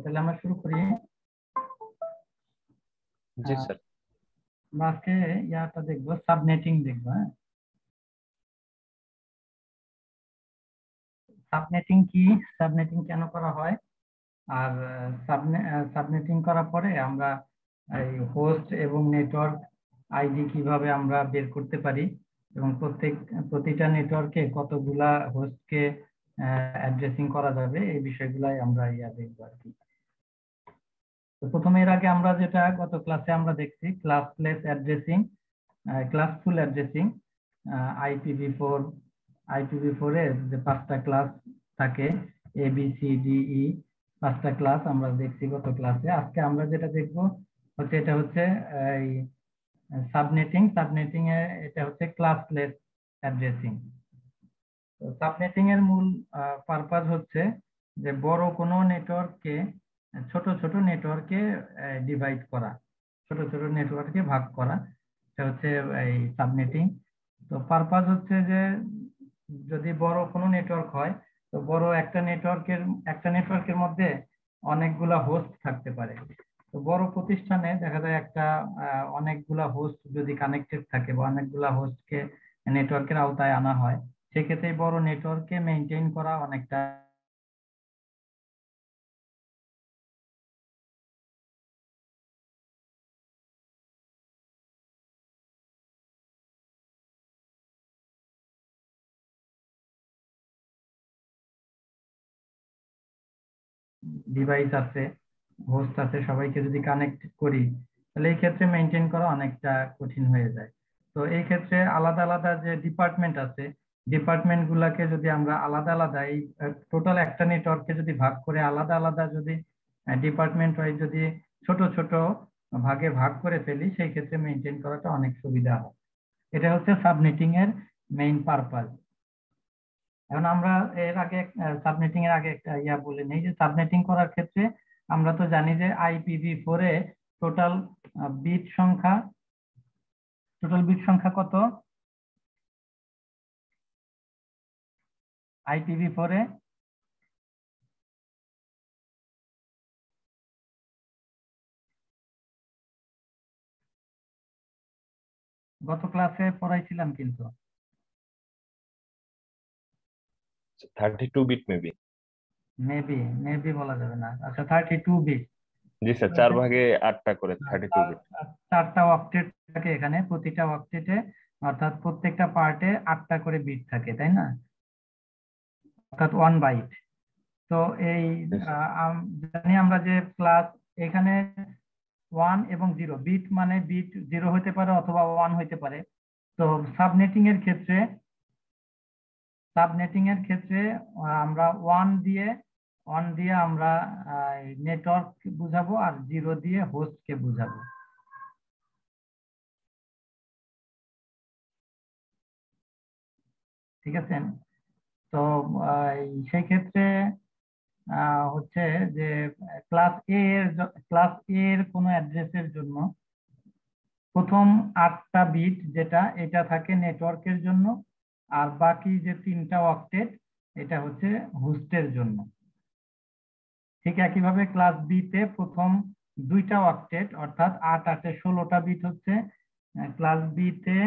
তাহলে আমরা শুরু করি। জি স্যার। আমরা আজকে ইয়াটা দেখবো, সাবনেটিং দেখবো। হ্যাঁ, সাবনেটিং কি, সাবনেটিং কেন করা হয়, আর সাবনেটিং করার পরে আমরা এই হোস্ট এবং নেটওয়ার্ক আইডি কিভাবে আমরা বের করতে পারি, এবং প্রতিটা নেটওয়ার্কে কতগুলা হোস্টকে অ্যাড্রেসিং করা যাবে, এই বিষয়গুলাই আমরা দেখবো আর কি। তো প্রথমে এর আগে আমরা যেটা গত ক্লাসে আমরা দেখছি, classless addressing, classful addressing, IPv4 এর যে 5টা ক্লাস থাকে, ABCDE 5টা ক্লাস আমরা দেখছি গত ক্লাসে। আজকে আমরা যেটা দেখবো হচ্ছে এটা হচ্ছে এই সাবনেটিং এ এটা হচ্ছে ক্লাসলেস অ্যাড্রেসিং। তো সাবনেটিং এর মূল পারপাস হচ্ছে যে বড় কোনো নেটওয়ার্ককে ছোট ছোট নেটওয়ার্কে ডিভাইড করা, ছোট ছোট নেটওয়ার্কে ভাগ করা, এটা হচ্ছে এই সাবনেটিং। তো পারপাস হচ্ছে যে যদি বড় কোনো নেটওয়ার্ক হয়, তো বড় একটা নেটওয়ার্কের মধ্যে অনেকগুলা হোস্ট থাকতে পারে। তো বড় প্রতিষ্ঠানে দেখা যায় একটা অনেকগুলা হোস্ট যদি কানেক্টেড থাকে বা অনেকগুলা হোস্টকে নেটওয়ার্কের আওতায় আনা হয়, সেক্ষেত্রে বড় নেটওয়ার্ককে মেনটেন করা অনেকটা ডিভাইস আছে, হোস্ট আছে, সবাইকে যদি কানেক্ট করি, তাহলে এই ক্ষেত্রে মেনটেন করা অনেকটা কঠিন হয়ে যায়। তো এই ক্ষেত্রে আলাদা আলাদা যে ডিপার্টমেন্ট আছে, ডিপার্টমেন্ট গুলাকে যদি আমরা আলাদা আলাদা এই টোটাল একটা নেটওয়ার্ককে যদি ভাগ করে আলাদা আলাদা যদি ডিপার্টমেন্ট ওয়াইজ যদি ছোট ছোট ভাগে ভাগ করে ফেলি, সেই ক্ষেত্রে মেনটেন করাটা অনেক সুবিধা হয়। এটা হচ্ছে সাবনেটিং এর মেইন পারপাস। এখন আমরা এর আগে সাবনেটিং এর আগে একটা বলে নেই যে সাবনেটিং করার ক্ষেত্রে আমরা তো জানি যে IPv4 এ টোটাল বিট সংখ্যা কত? IPv4 এ গত ক্লাসে পড়াইছিলাম কিন্তু 32 বিট মেবি বলা যাবে না। আচ্ছা, 32 বিট। জি স্যার, 4 ভাগে 8টা করে 32 বিট। 4টা অক্টেট থাকে এখানে, প্রতিটা অক্টেটে অর্থাৎ প্রত্যেকটা পার্টে 8টা করে বিট থাকে, তাই না? অর্থাৎ 1 বাইট। তো এই জানি আমরা যে প্লাস এখানে 1 এবং 0 বিট, মানে বিট 0 হতে পারে অথবা 1 হতে পারে। তো সাবনেটিং এর ক্ষেত্রে আমরা 1 দিয়ে আমরা নেটওয়ার্ক বুঝাবো, আর 0 দিয়ে হোস্টকে বুঝাবো। ঠিক আছে? তো সেই ক্ষেত্রে হচ্ছে যে ক্লাস এ এর কোনো অ্যাড্রেসের জন্য প্রথম 8টা বিট যেটা, এটা থাকে নেটওয়ার্কের জন্য, আর বাকি যে 3টা অক্টেট এটা হচ্ছে হোস্টের জন্য। ঠিক একইভাবে ক্লাস বি তে প্রথম 2টা অক্টেট অর্থাৎ 8 8 16টা বিট হচ্ছে ক্লাস বি তে।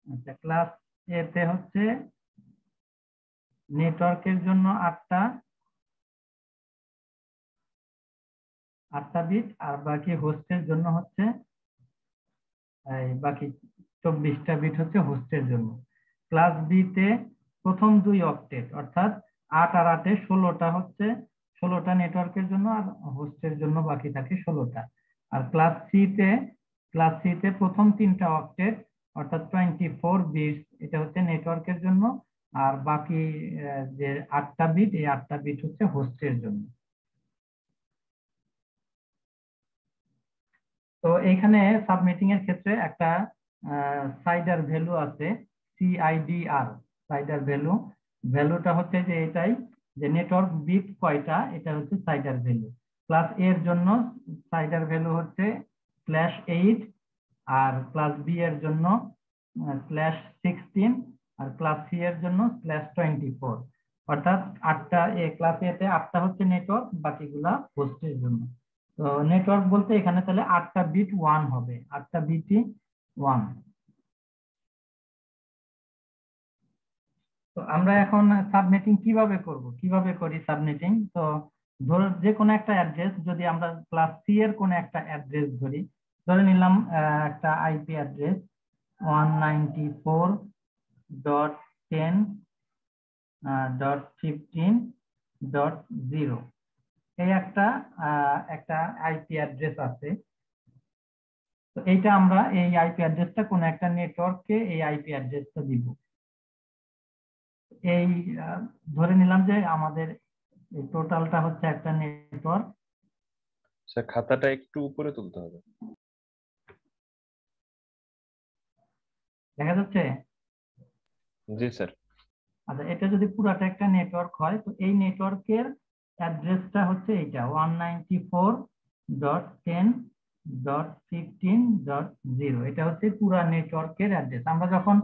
আচ্ছা, ক্লাস এ তে হচ্ছে নেটওয়ার্কের জন্য 8টা বিট, আর বাকি হোস্টের জন্য হচ্ছে বাকি 24টা বিট হচ্ছে হোস্টের জন্য। ক্লাস বি তে প্রথম 2 অক্টেট অর্থাৎ 8 আর 8 16টা হচ্ছে 16টা নেটওয়ার্কের জন্য, আর হোস্টের জন্য বাকি থাকে 16টা। আর ক্লাস সি তে প্রথম 3টা অক্টেট অর্থাৎ 24 বিট, এটা হচ্ছে নেটওয়ার্কের জন্য, আর বাকি যে 8টা বিট, এই 8টা বিট হচ্ছে হোস্টের জন্য। তো এইখানে সাবমিটিং এর ক্ষেত্রে একটা সাইডার ভ্যালু আছে, CIDR সাইডার ভ্যালুটা হচ্ছে যে এটাই, যে নেটওয়ার্ক বিট কয়টা, এটা হচ্ছে সাইডার ভ্যালু। ক্লাস এ এর জন্য সাইডার ভ্যালু হচ্ছে /8, আর ক্লাস বি এর জন্য /16, আর ক্লাস সি এর জন্য /24, অর্থাৎ 8টা ক্লাস এ তে 8টা হচ্ছে নেটওয়ার্ক, বাকিগুলা হোস্টের জন্য। তো নেটওয়ার্ক বলতে এখানে তাহলে 8টা বিট 1 হবে, 8টা বিটই 1। তো আমরা এখন সাবনেটিং কিভাবে করব, কিভাবে করি সাবনেটিং? তো ধরো যে কোনো একটা অ্যাড্রেস, যদি আমরা ক্লাস সি এর কোনো একটা অ্যাড্রেস ধরি, ধরে নিলাম একটা আইপি অ্যাড্রেস 194.10.15.0, এই একটা একটা আইপি অ্যাড্রেস আছে। তো এইটা আমরা এই আইপি অ্যাড্রেসটা কোন একটা নেটওয়ার্ককে এই আইপি অ্যাড্রেসটা দিব। এই ধরে নিলাম যে আমাদের এই টোটালটা হচ্ছে একটা নেটওয়ার্ক। স্যার খাতাটা একটু উপরে তুলতে হবে। দেখা যাচ্ছে? জি স্যার। আচ্ছা, এটা যদি পুরাটা একটা নেটওয়ার্ক হয়, তো এই নেটওয়ার্কের অ্যাড্রেসটা হচ্ছে এইটা 194.10.15.0। এটা হচ্ছে পুরা নেটওয়ার্কের অ্যাড্রেস। আমরা যখন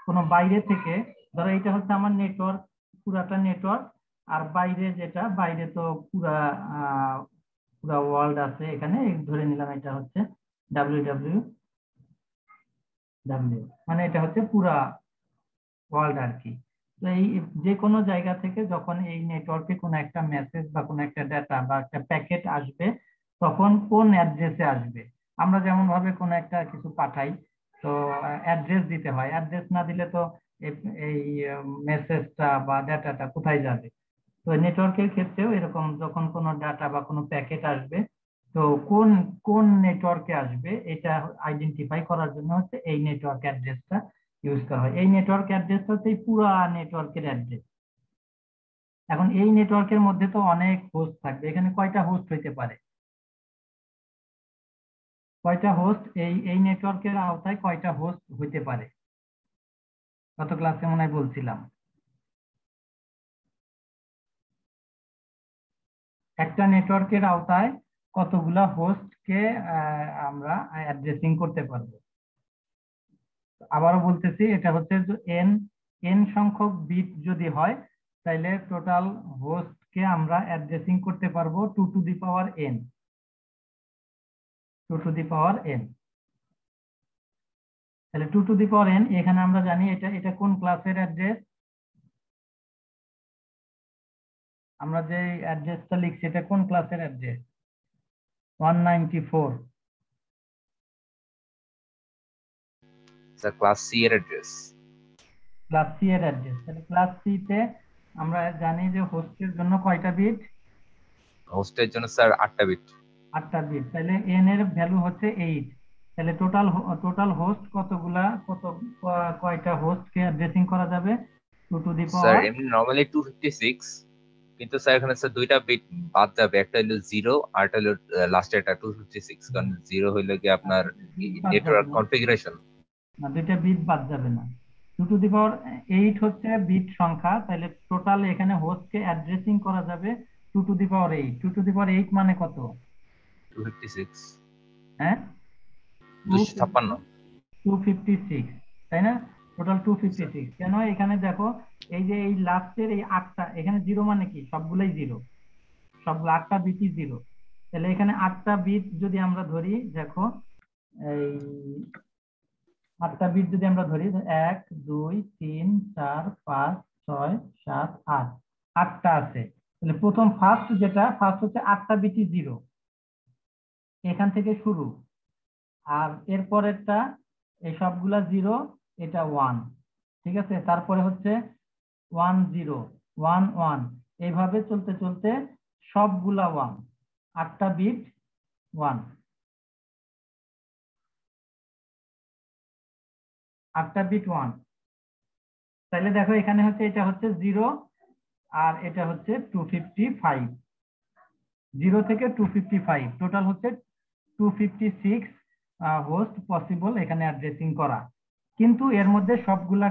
কোনো বাইরে থেকে, ধরো এটা হচ্ছে আমার নেটওয়ার্ক, পুরাটা নেটওয়ার্ক, আর বাইরে যেটা, বাইরে তো পুরা পুরা ওয়ার্ল্ড আছে এখানে, ধরে নিলাম এটা হচ্ছে www, মানে এটা হচ্ছে পুরা ওয়ার্ল্ড আর কি। তো এই যে কোনো জায়গা থেকে যখন এই নেটওয়ার্কে কোনো একটা মেসেজ বা কোনো একটা ডাটা বা একটা প্যাকেট আসবে, তখন কোন অ্যাড্রেসে আসবে। আমরা যেমন ভাবে কোনো একটা কিছু পাঠাই, তো অ্যাড্রেস দিতে হয়, অ্যাড্রেস না দিলে তো এই মেসেজটা বা ডাটাটা কোথায় যাবে। তো নেটওয়ার্কের ক্ষেত্রেও এরকম, যখন কোনো ডাটা বা কোনো প্যাকেট আসবে, তো কোন কোন নেটওয়ার্কে আসবে এটা আইডেন্টিফাই করার জন্য হচ্ছে এই নেটওয়ার্ক অ্যাড্রেসটা ইউজ করা হয়। এই নেটওয়ার্ক অ্যাড্রেসটা হচ্ছে পুরা নেটওয়ার্কের অ্যাড্রেস। এখন এই নেটওয়ার্কের মধ্যে তো অনেক হোস্ট থাকবে, এখানে কয়টা হোস্ট হইতে পারে? কয়টা হোস্ট এই এই নেটওয়ার্কের আওতায় কয়টা হোস্ট হইতে পারে? গত ক্লাসে মনে হয় বলছিলাম, একটা নেটওয়ার্কের আওতায় কতগুলা হোস্টকে আমরা অ্যাড্রেসিং করতে পারবো। আবারও বলতেছি, এটা হচ্ছে এন এন সংখ্যক বিট যদি হয়, তাহলে টোটাল হোস্টকে আমরা অ্যাড্রেসিং করতে পারবো 2 to the power n, 2 to the power n। তাহলে 2 to the power n, এখানে আমরা জানি এটা এটা কোন ক্লাসের অ্যাড্রেস। আমরা যে অ্যাড্রেসটা লিখছি এটা কোন ক্লাসের অ্যাড্রেস? 194। স্যার ক্লাস সি এর অ্যাড্রেস। ক্লাস সি এর অ্যাড্রেস। তাহলে ক্লাস সি তে আমরা জানি যে হোস্টের জন্য কয়টা বিট? হোস্টের জন্য স্যার 8টা বিট। 8টা বিট। তাহলে এন এর ভ্যালু হচ্ছে 8। তাহলে টোটাল টোটাল হোস্ট কতগুলা, কয়টা হোস্টকে অ্যাড্রেসিং করা যাবে? 2 to the power। স্যার এমনি নরমালি 256, কিন্তু স্যার এখানে স্যার দুইটা বিট বাদ যাবে, একটা হলো 0 আর একটা হলো লাস্টে একটা 256, কারণ 0 হইলো কি আপনার বাদ যাবে নেটওয়ার্ক না, কনফিগারেশন। না দুইটা বিট বাদ যাবে না। 2 to the power 8 হচ্ছে বিট সংখ্যা, তাহলে টোটাল এখানে হোস্টকে অ্যাড্রেসিং করা যাবে 2 to the power 8। 2 to the power 8 মানে কত? 256, হ্যাঁ, 256। 256, তাই না? টোটাল 256। কেন? এখানে দেখো, এই যে এই লাস্টের এই 8টা, এখানে জিরো মানে কি? সবগুলাই জিরো, সবগুলো 8টা বিটই জিরো। তাহলে এখানে 8টা বিট যদি আমরা ধরি, দেখো এই 8টা বিট যদি আমরা ধরি, 1 2 3 4 5 6 7 8, 8টা আছে। তাহলে প্রথম ফার্স্ট হচ্ছে 8টা বিটই জিরো, এখান থেকে শুরু। আর এরপরেরটা এই সবগুলা জিরো, এটা 1, ঠিক আছে? তারপরে হচ্ছে 1 0 1 1, এইভাবে চলতে চলতে সবগুলা 1, 8টা বিট 1, 8টা বিট 1। তাহলে দেখো এখানে হচ্ছে এটা হচ্ছে 0 আর এটা হচ্ছে 255, 0 থেকে 255, টোটাল হচ্ছে 256 হোস্ট পসিবল এখানে অ্যাড্রেসিং করা। কিন্তু এর মধ্যে সবগুলা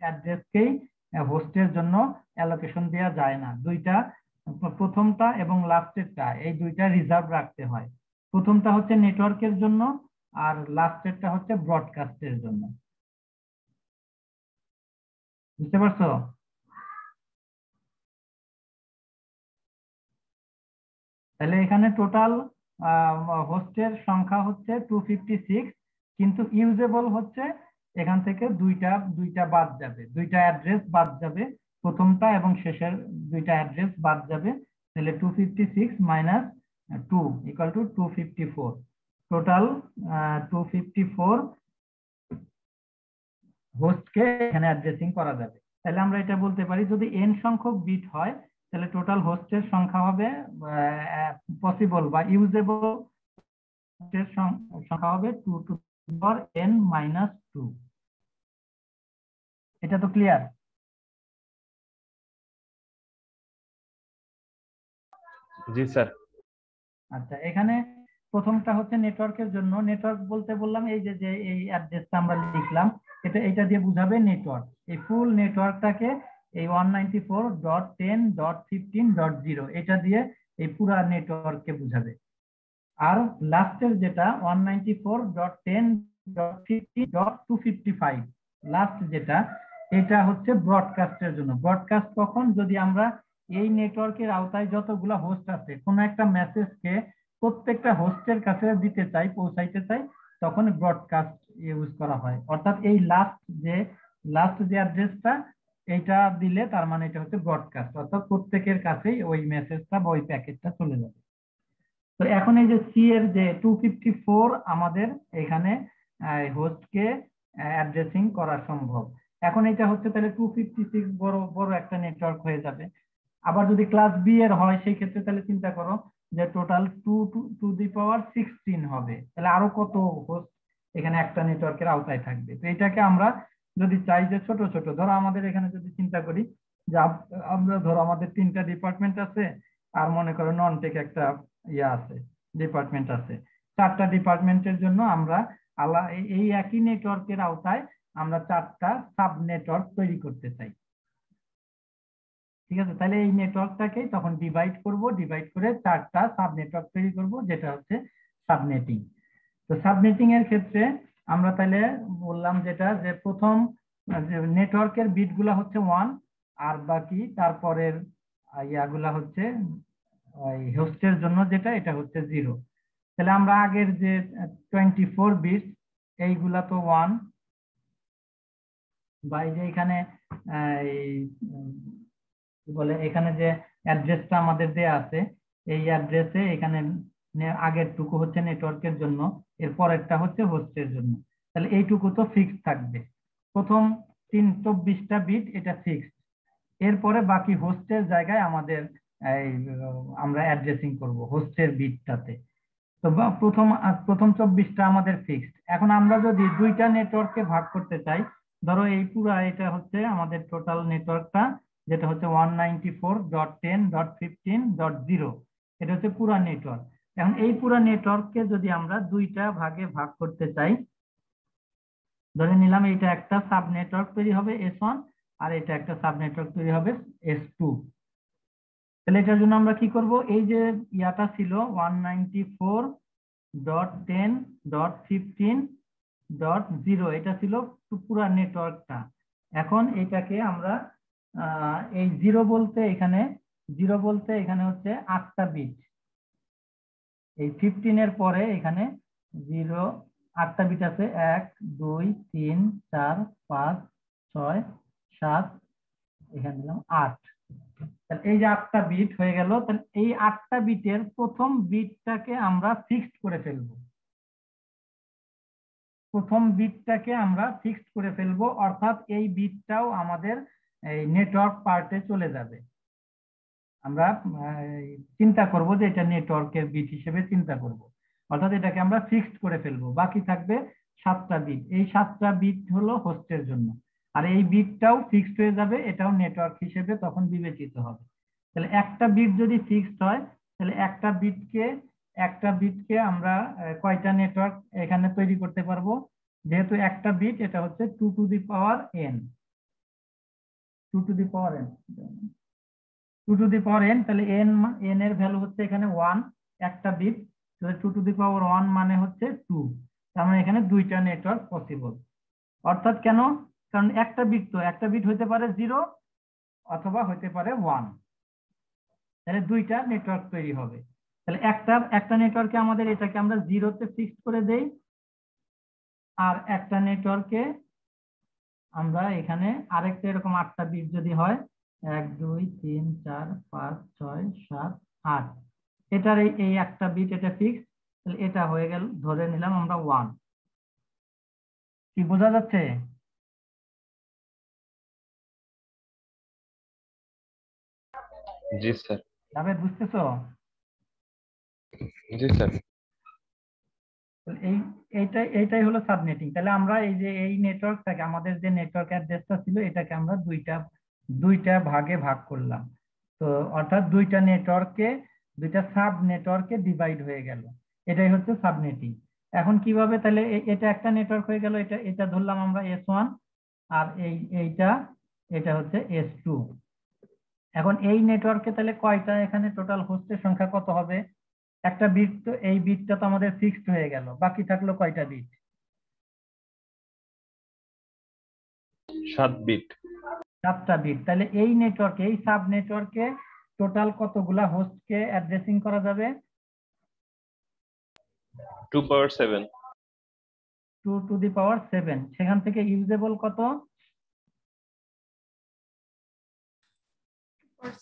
অ্যাড্রেসকেই হোস্টের জন্য অ্যালোকেশন দেওয়া যায় না। দুইটা, প্রথমটা এবং লাস্টেরটা, এই দুইটা রিজার্ভ রাখতে হয়। প্রথমটা হচ্ছে নেটওয়ার্কের জন্য আর লাস্টেরটা হচ্ছে ব্রডকাস্টের জন্য। বুঝতে পারছো? তাহলে এখানে টোটাল হোস্টের সংখ্যা হচ্ছে 256, কিন্তু ইউজেবল হচ্ছে এখান থেকে দুইটা বাদ যাবে, দুইটা অ্যাড্রেস বাদ যাবে, প্রথমটা এবং শেষের দুইটা অ্যাড্রেস বাদ যাবে। তাহলে 256 মাইনাস 2 ইকুয়াল টু 254, টোটাল 254 হোস্টকে এখানে অ্যাড্রেসিং করা যাবে। তাহলে আমরা এটা বলতে পারি যদি n সংখ্যক বিট হয় তাহলে টোটাল হোস্টের সংখ্যা হবে পসিবল বা ইউজেবল হোস্টের সংখ্যা হবে 2 to the power n minus 2। এটা তো ক্লিয়ার? জি স্যার। আচ্ছা, এখানে প্রথমটা হচ্ছে নেটওয়ার্কের জন্য। নেটওয়ার্ক বলতে বললাম এই যে যে এই অ্যাড্রেসটা আমরা লিখলাম, এটা দিয়ে বুঝাবে নেটওয়ার্ক। এই ফুল নেটওয়ার্কটাকে এই 194.10.15.0 এটা দিয়ে এই পুরা নেটওয়ার্ককে বুঝাবে। আর লাস্টের যেটা 194.10.50.255 লাস্ট যেটা, এটা হচ্ছে ব্রডকাস্টের জন্য। ব্রডকাস্ট কখন? যদি আমরা এই নেটওয়ার্কের আওতায় যতগুলো হোস্ট আছে কোন একটা মেসেজকে প্রত্যেকটা হোস্টের কাছে দিতে চাই, পৌঁছাইতে চাই, তখন ব্রডকাস্ট ইউজ করা হয়। অর্থাৎ এই লাস্ট যে অ্যাড্রেসটা এইটা দিলে তার মানে এটা হচ্ছে ব্রডকাস্ট, অর্থাৎ প্রত্যেকের কাছেই ওই মেসেজটা বা ওই প্যাকেটটা চলে যাবে। তো এখন এই যে সি এর যে 254 আমাদের এখানে হোস্টকে অ্যাড্রেসিং করা সম্ভব। এখন এটা হচ্ছে তাহলে 256 বড় বড় একটা নেটওয়ার্ক হয়ে যাবে। আবার যদি ক্লাস বি এর হয় সেই ক্ষেত্রে তাহলে চিন্তা করো যে টোটাল 2 টু দি পাওয়ার 16 হবে, তাহলে আরো কত হোস্ট এখানে একটা নেটওয়ার্কের আওতায় থাকবে। তো এটাকে আমরা যদি চাই যে ছোট ছোট, ধরো আমাদের এখানে যদি চিন্তা করি যে আমরা ধরো আমাদের 3টা ডিপার্টমেন্ট আছে, আর মনে করো নন টেক একটা আছে, ডিপার্টমেন্ট আছে, 4টা ডিপার্টমেন্টের জন্য আমরা এই একই নেটওয়ার্কের আওতায় আমরা 4টা সাব নেটওয়ার্ক তৈরি করতে চাই। ঠিক আছে, তাহলে এই নেটওয়ার্কটাকে তখন ডিভাইড করে 4টা সাব নেটওয়ার্ক তৈরি করব, যেটা হচ্ছে সাবনেটিং। তো সাবনেটিং এর ক্ষেত্রে আমরা তাহলে বললাম যেটা যে প্রথম নেটওয়ার্কের বিট গুলা হচ্ছে 1, আর বাকি তারপরের ইয়াগুলা হচ্ছে হোস্টের জন্য যেটা, এটা হচ্ছে 0। তাহলে আমরা আগের যে 24 বিট এইগুলা তো 1, বা এই যে এখানে বলে এখানে যে অ্যাড্রেসটা আমাদের দেয়া আছে, এই অ্যাড্রেসে এখানে আগের টুকু হচ্ছে নেটওয়ার্কের জন্য, এর পরেরটা হচ্ছে হোস্টের জন্য। তাহলে এইটুকু তো ফিক্সড থাকবে, প্রথম 324টা বিট এটা ফিক্সড। এরপরে বাকি হোস্টের জায়গায় আমাদের আমরা অ্যাড্রেসিং করব হোস্টের বিটটাতে। তো প্রথম 24টা আমাদের ফিক্সড। এখন আমরা যদি দুইটা নেটওয়ার্ককে ভাগ করতে চাই, ধরো এই পুরা এটা হচ্ছে আমাদের টোটাল নেটওয়ার্কটা, যেটা হচ্ছে 194.10.15.0, এটা হচ্ছে পুরা নেটওয়ার্ক। এখন এই পুরা নেটওয়ার্ককে যদি আমরা দুইটা ভাগে ভাগ করতে চাই, ধরে নিলাম এটা একটা সাব নেটওয়ার্ক তৈরি হবে S1, আর এটা একটা সাব নেটওয়ার্ক তৈরি হবে S2। তাহলে এটার জন্য আমরা কি করব, এই যে ইয়াটা ছিল 194.10.15.0, এটা ছিল পুরা নেটওয়ার্কটা। এখন এটাকে আমরা এই জিরো বলতে এখানে হচ্ছে 8টা বিট, এই 15 এর পরে এখানে 8টা বিট আছে, 1 2 3 4 5 6 7, এখানে দিলাম 8। তাহলে এই যে 8টা বিট হয়ে গেল। তাহলে এই 8টা বিটের প্রথম বিটটাকে আমরা ফিক্সড করে ফেলবো, অর্থাৎ এই বিটটাও আমাদের এই নেটওয়ার্ক পার্টে চলে যাবে। আমরা চিন্তা করব যে এটা নেটওয়ার্কের বিট হিসেবে চিন্তা করব, অর্থাৎ এটাকে আমরা ফিক্সড করে ফেলবো। বাকি থাকবে 7টা বিট, এই 7টা বিট হলো হোস্টের জন্য, আর এই বিটটাও ফিক্সড হয়ে যাবে, এটাও নেটওয়ার্ক হিসেবে তখন বিবেচিত হবে। তাহলে একটা বিট যদি ফিক্সড হয়, তাহলে একটা বিটকে আমরা কয়টা নেটওয়ার্ক এখানে তৈরি করতে পারবো? যেহেতু একটা বিট, এটা হচ্ছে 2 to the power n, 2 to the power n, 2 to the power n। তাহলে n এর ভ্যালু হচ্ছে এখানে 1, একটা বিট, তাহলে 2 টু দি পাওয়ার 1 মানে হচ্ছে 2। তার মানে এখানে দুইটা নেটওয়ার্ক পসিবল। অর্থাৎ কেন? কারণ একটা বিট হতে পারে 0 অথবা হতে পারে 1, তাহলে দুইটা নেটওয়ার্ক তৈরি হবে। তাহলে একটা নেটওয়ার্কে আমাদের এটাকে আমরা 0-তে ফিক্সড করে দেই, আর একটা নেটওয়ার্কে আমরা এখানে আরেকটা এরকম 8টা বিট যদি হয় 1 2 3 4 5 6 7 8, এটার এই একটা বিট এটা ফিক্স, তাহলে এটা হয়ে গেল, ধরে নিলাম আমরা 1। কি বোঝা যাচ্ছে? জি স্যার। তবে বুঝতেছো? জি স্যার। এই এইটাই হলো সাবনেটিং। তাহলে আমরা এই যে এই নেটওয়ার্কটাকে, আমাদের যে নেটওয়ার্ক অ্যাড্রেসটা ছিল এটাকে আমরা দুইটা ভাগে ভাগ করলাম। তো অর্থাৎ দুইটা সাব নেটওয়ার্কে ডিভাইড হয়ে গেল, এটাই হচ্ছে সাবনেটিং। এখন কিভাবে, তাহলে এটা একটা নেটওয়ার্ক হয়ে গেল, এটা ধরলাম আমরা S1, আর এটা হচ্ছে S2। এখন এই নেটওয়ার্কে তাহলে কয়টা, এখানে টোটাল হোস্টের সংখ্যা কত হবে? একটা বিট, তো এই বিটটা তো আমাদের ফিক্সড হয়ে গেল, বাকি থাকলো কয়টা বিট? 7 বিট। 7টা বিট। তাহলে এই নেটওয়ার্কে, এই সাব নেটওয়ার্কে টোটাল কতগুলা হোস্টকে অ্যাড্রেসিং করা যাবে? 2 পাওয়ার 7। 2 টু দি পাওয়ার 7। সেখান থেকে ইউজেবল কত?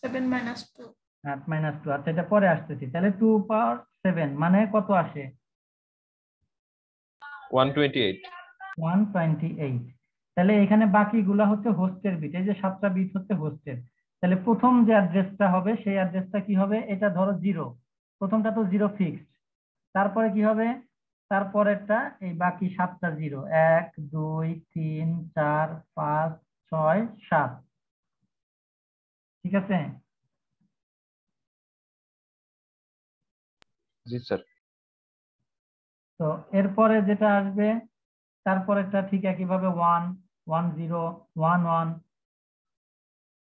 7 minus 2। 8 - 2। আচ্ছা, এটা পরে আসতেছি। তাহলে 2 পাওয়ার 7 মানে কত আসে? 128। 128। তাহলে এখানে বাকিগুলা হচ্ছে হোস্টের বিট, এই যে 7টা বিট হচ্ছে হোস্টের। তাহলে প্রথম যে অ্যাড্রেসটা হবে সেই অ্যাড্রেসটা কি হবে? এটা ধরো 0, প্রথমটা তো 0 ফিক্সড। তারপরে কি হবে? তারপরেরটা এই বাকি 7টা 0, 1 2 3 4 5 6 7। ঠিক আছে? জি স্যার। তো এরপরে যেটা আসবে, তারপরেরটা ঠিক একইভাবে 1 1 0 1 1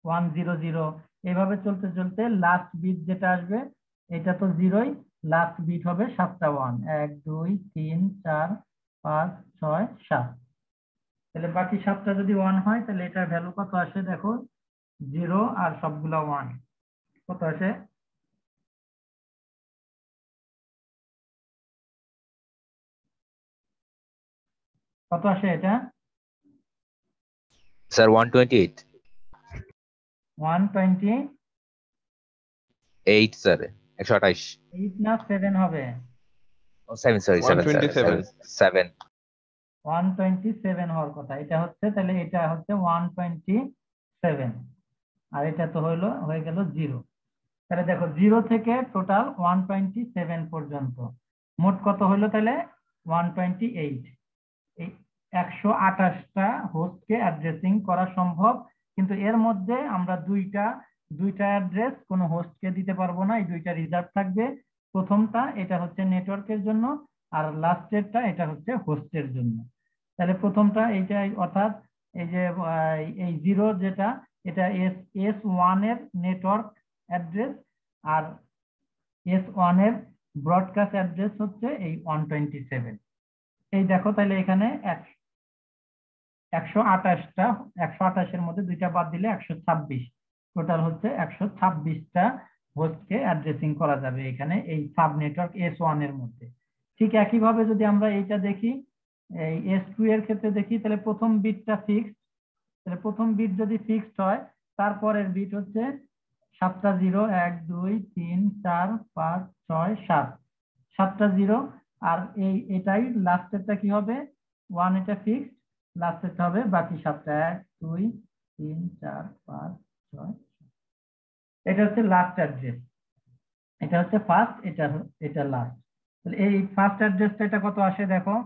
1 0 0, এইভাবে চলতে চলতে লাস্ট বিট যেটা আসবে এটা তো 0ই, লাস্ট বিট হবে 7টা 1, 1 2 3 4 5 6 7। তাহলে বাকি 7টা যদি 1 হয় তাহলে এটার ভ্যালু কত আসে দেখো? 0 আর সবগুলা 1, কত আসে? কত আসে এটা? স্যার 128। 128 8 স্যার, 128। না 7 হবে? 7, সরি 7 স্যার, 127। 7। 127 হওয়ার কথা, এটা হচ্ছে, তাহলে এটা হচ্ছে 127, আর এটা তো হয়ে গেল 0। তাহলে দেখো 0 থেকে টোটাল 127 পর্যন্ত মোট কত হলো? তাহলে 128। এই 128টা হোস্টকে অ্যাড্রেসিং করা সম্ভব, কিন্তু এর মধ্যে আমরা দুইটা অ্যাড্রেস কোনো হোস্টকে দিতে পারবো না, এই দুইটা রিজার্ভ থাকবে। প্রথমটা এটা হচ্ছে নেটওয়ার্কের জন্য, আর লাস্টেরটা এটা হচ্ছে হোস্টের জন্য। তাহলে প্রথমটা এইটাই, অর্থাৎ এই যে এই 0 যেটা, এটা S1 এর নেটওয়ার্ক অ্যাড্রেস, আর S1 এর ব্রডকাস্ট অ্যাড্রেস হচ্ছে এই 127। এই দেখো, তাহলে এখানে 128টা, 128-এর মধ্যে দুইটা বাদ দিলে 126, টোটাল হচ্ছে 126টা হোস্টকে অ্যাড্রেসিং করা যাবে এখানে এই সাব নেটওয়ার্ক S1 এর মধ্যে। ঠিক একইভাবে যদি আমরা এইটা দেখি, এই S2 এর ক্ষেত্রে দেখি, তাহলে প্রথম বিটটা ফিক্সড, তাহলে প্রথম বিট যদি ফিক্সড হয় তারপরের বিট হচ্ছে 7টা 0, 1 2 3 4 5 6 7, 7টা 0। আর এটাই লাস্টেরটা কি হবে? 1, এটা ফিক্সড, লাস্টেরটা হবে বাকি 7টা, 1 2 3 4 5 6। এটা হচ্ছে লাস্ট অ্যাড্রেস, এটা হচ্ছে ফার্স্ট, এটা লাস্ট। তাহলে এই ফার্স্ট অ্যাড্রেসটা এটা কত আসে দেখো?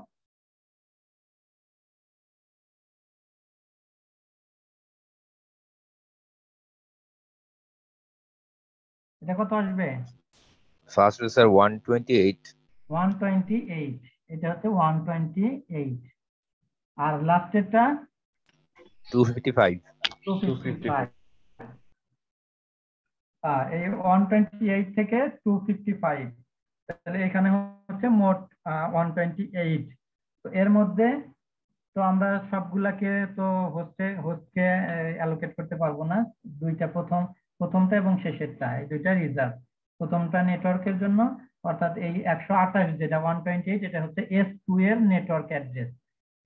এটা কত আসবে? First sir 128। 128, এটা হচ্ছে 128। আর লাস্টেরটা 255। 255। এই 128 থেকে 255, তাহলে এখানে হচ্ছে মোট 128। তো এর মধ্যে তো আমরা সবগুলাকে তো হোস্টকে অ্যালোকেট করতে পারবো না, দুইটা প্রথমটা এবং শেষেরটা, এই দুইটা রিজার্ভ। প্রথমটা নেটওয়ার্কের জন্য, অর্থাৎ এই 128 যেটা 128 এটা হচ্ছে S2 এর নেটওয়ার্ক অ্যাড্রেস,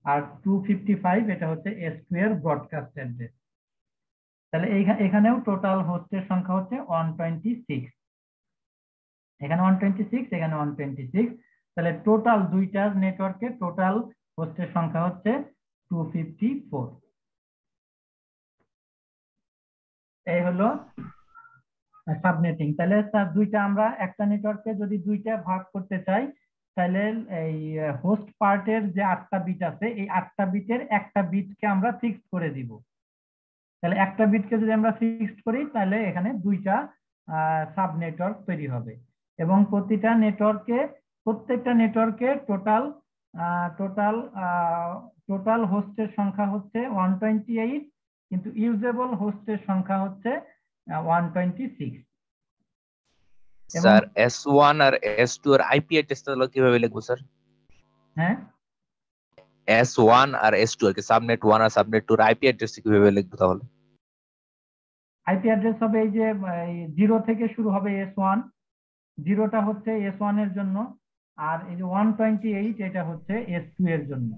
আর 255 এটা হচ্ছে S2 এর ব্রডকাস্ট অ্যাড্রেস। তাহলে এখানেও টোটাল হোস্টের সংখ্যা হচ্ছে 126, এখানে 126, এখানে 126। তাহলে টোটাল দুইটা নেটওয়ার্কে টোটাল হোস্টের সংখ্যা হচ্ছে 254। এই হলো সাবনেটিং। তাহলে দুইটা আমরা একটা নেটওয়ার্কে যদি দুইটা ভাগ করতে চাই, তাহলে এই হোস্ট পার্টের যে 8টা বিট আছে, এই 8টা বিটের একটা বিটকে আমরা ফিক্সড করে দিব। তাহলে একটা বিটকে যদি আমরা ফিক্সড করি, তাহলে এখানে দুইটা সাব নেটওয়ার্ক তৈরি হবে, এবং প্রত্যেকটা নেটওয়ার্কে টোটাল টোটাল টোটাল হোস্টের সংখ্যা হচ্ছে 128, কিন্তু ইউজেবল হোস্টের সংখ্যা হচ্ছে 126। স্যার S1 আর S2 এর আইপি অ্যাড্রেস তাহলে কিভাবে লিখবো স্যার? হ্যাঁ, S1 আর S2 এর সাবনেট 1 আর সাবনেট 2 এর আইপি অ্যাড্রেস কিভাবে লিখবো তাহলে? আইপি অ্যাড্রেস হবে এই যে 0 থেকে শুরু হবে S1, 0টা হচ্ছে S1 এর জন্য, আর এই যে 128 এটা হচ্ছে S2 এর জন্য।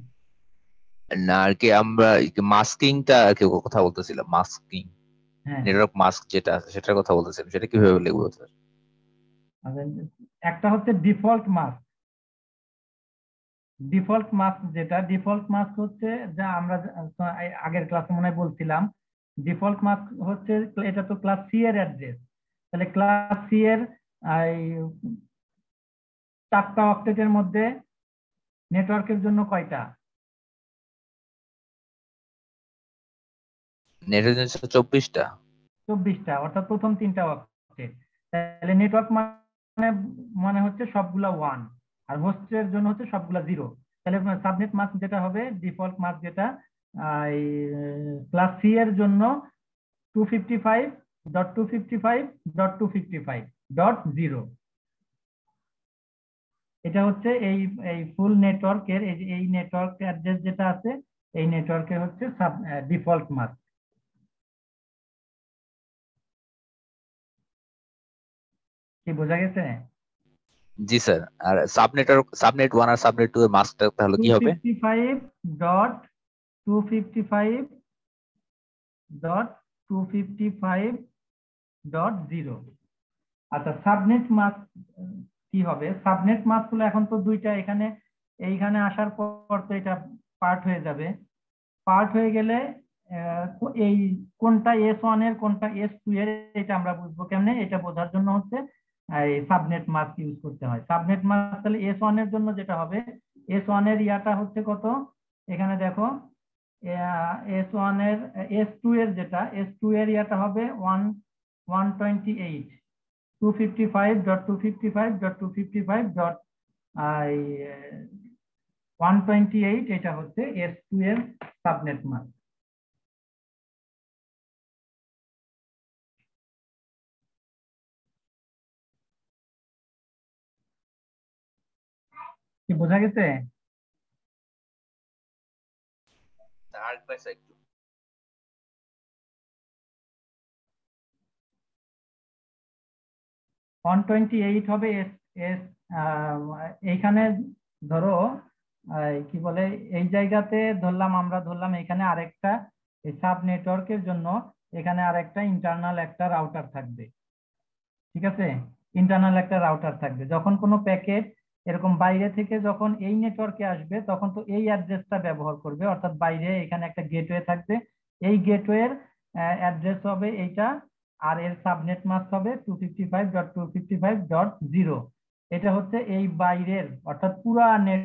না আর কি আমরা মাস্কিংটা কি কথা বলতেছিলাম, মাস্কিং হ্যাঁ, নেটওয়ার্ক মাস্ক যেটা আছে সেটার কথা বলতেছিলাম, সেটা কিভাবে লিখবো স্যার? একটা হচ্ছে ডিফল্ট মাস্ক। ডিফল্ট মাস্ক হচ্ছে যা আমরা আগের ক্লাসে মনে হয় বলছিলাম, ডিফল্ট মাস্ক হচ্ছে, এটা তো ক্লাস সি এর অ্যাড্রেস। তাহলে ক্লাস সি এর এই 4টা অক্টেটের মধ্যে নেটওয়ার্কের জন্য কয়টা? নেটের জন্য 24টা। 24টা, অর্থাৎ প্রথম 3টা অক্টেট। তাহলে নেটওয়ার্ক মানে মানে হচ্ছে সবগুলা 1, আর হোস্টের জন্য হচ্ছে সবগুলা 0। তাহলে সাবনেট মাস্ক যেটা হবে, ডিফল্ট মাস্ক যেটা এই ক্লাস সি এর জন্য 255.255.255.0, এটা হচ্ছে এই এই ফুল নেটওয়ার্কের এই নেটওয়ার্ক অ্যাড্রেস যেটা আছে, এই নেটওয়ার্কের হচ্ছে ডিফল্ট মাস্ক। কি বোঝা গেছে? জি স্যার। আর সাবনেট 1 আর সাবনেট 2 এর মাস্কটা তাহলে কি হবে? 255.255.255.0। আচ্ছা, সাবনেট মাস্ক কি হবে? সাবনেট মাস্ক হলো, এখন তো দুইটা এইখানে আসার পর তো এটা পার্ট হয়ে যাবে। পার্ট হয়ে গেলে এই কোনটা S1 এর কোনটা S2 এর, এটা আমরা বুঝবো কেমনে? এটা বোঝার জন্য হচ্ছে এই সাবনেট মাস্ক ইউজ করতে হয়। সাবনেট মাস্ক তাহলে S1 এর জন্য যেটা হবে, S1 এর ইয়াটা হচ্ছে কত? এখানে দেখো, S1 এর S2 এর S2 এর ইয়াটা হবে 128, 255.255.255.128, এটা হচ্ছে S2 এর সাবনেট মাস্ক। কি বোঝা গেছে? আরেকবার স্যার একটু। 128 হবে এস এস এইখানে ধরো কি বলে, এই জায়গাতে ধরলাম এখানে আরেকটা সাব নেটওয়ার্কের জন্য এখানে আরেকটা ইন্টারনাল একটা রাউটার থাকবে। ঠিক আছে, ইন্টারনাল একটা রাউটার থাকবে। যখন কোনো প্যাকেট এরকম বাইরে থেকে যখন এই নেটওয়ার্কে আসবে, তখন তো এই অ্যাড্রেসটা ব্যবহার করবে, অর্থাৎ বাইরে এখানে একটা গেটওয়ে থাকবে। এই গেটওয়ের অ্যাড্রেস হবে এইটা, আর এর সাবনেট মাস্ক হবে 255.255.0। এটা হচ্ছে এই বাইরের, অর্থাৎ পুরা নেট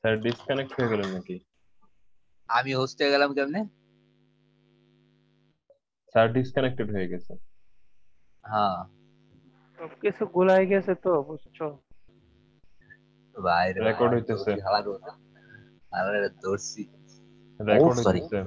স্যার ডিসকানেক্ট হয়ে গেল নাকি? আমি হোস্টে গেলাম কেমনে? স্যার ডিসকানেক্টেড হয়ে গেছে। হ্যাঁ সবকিছু গুলাই গেছে তো, বুঝছো? বাইরে রেকর্ড হইতেছে, হালার দর্শি। ও রেকর্ড সরি, হইতেছে।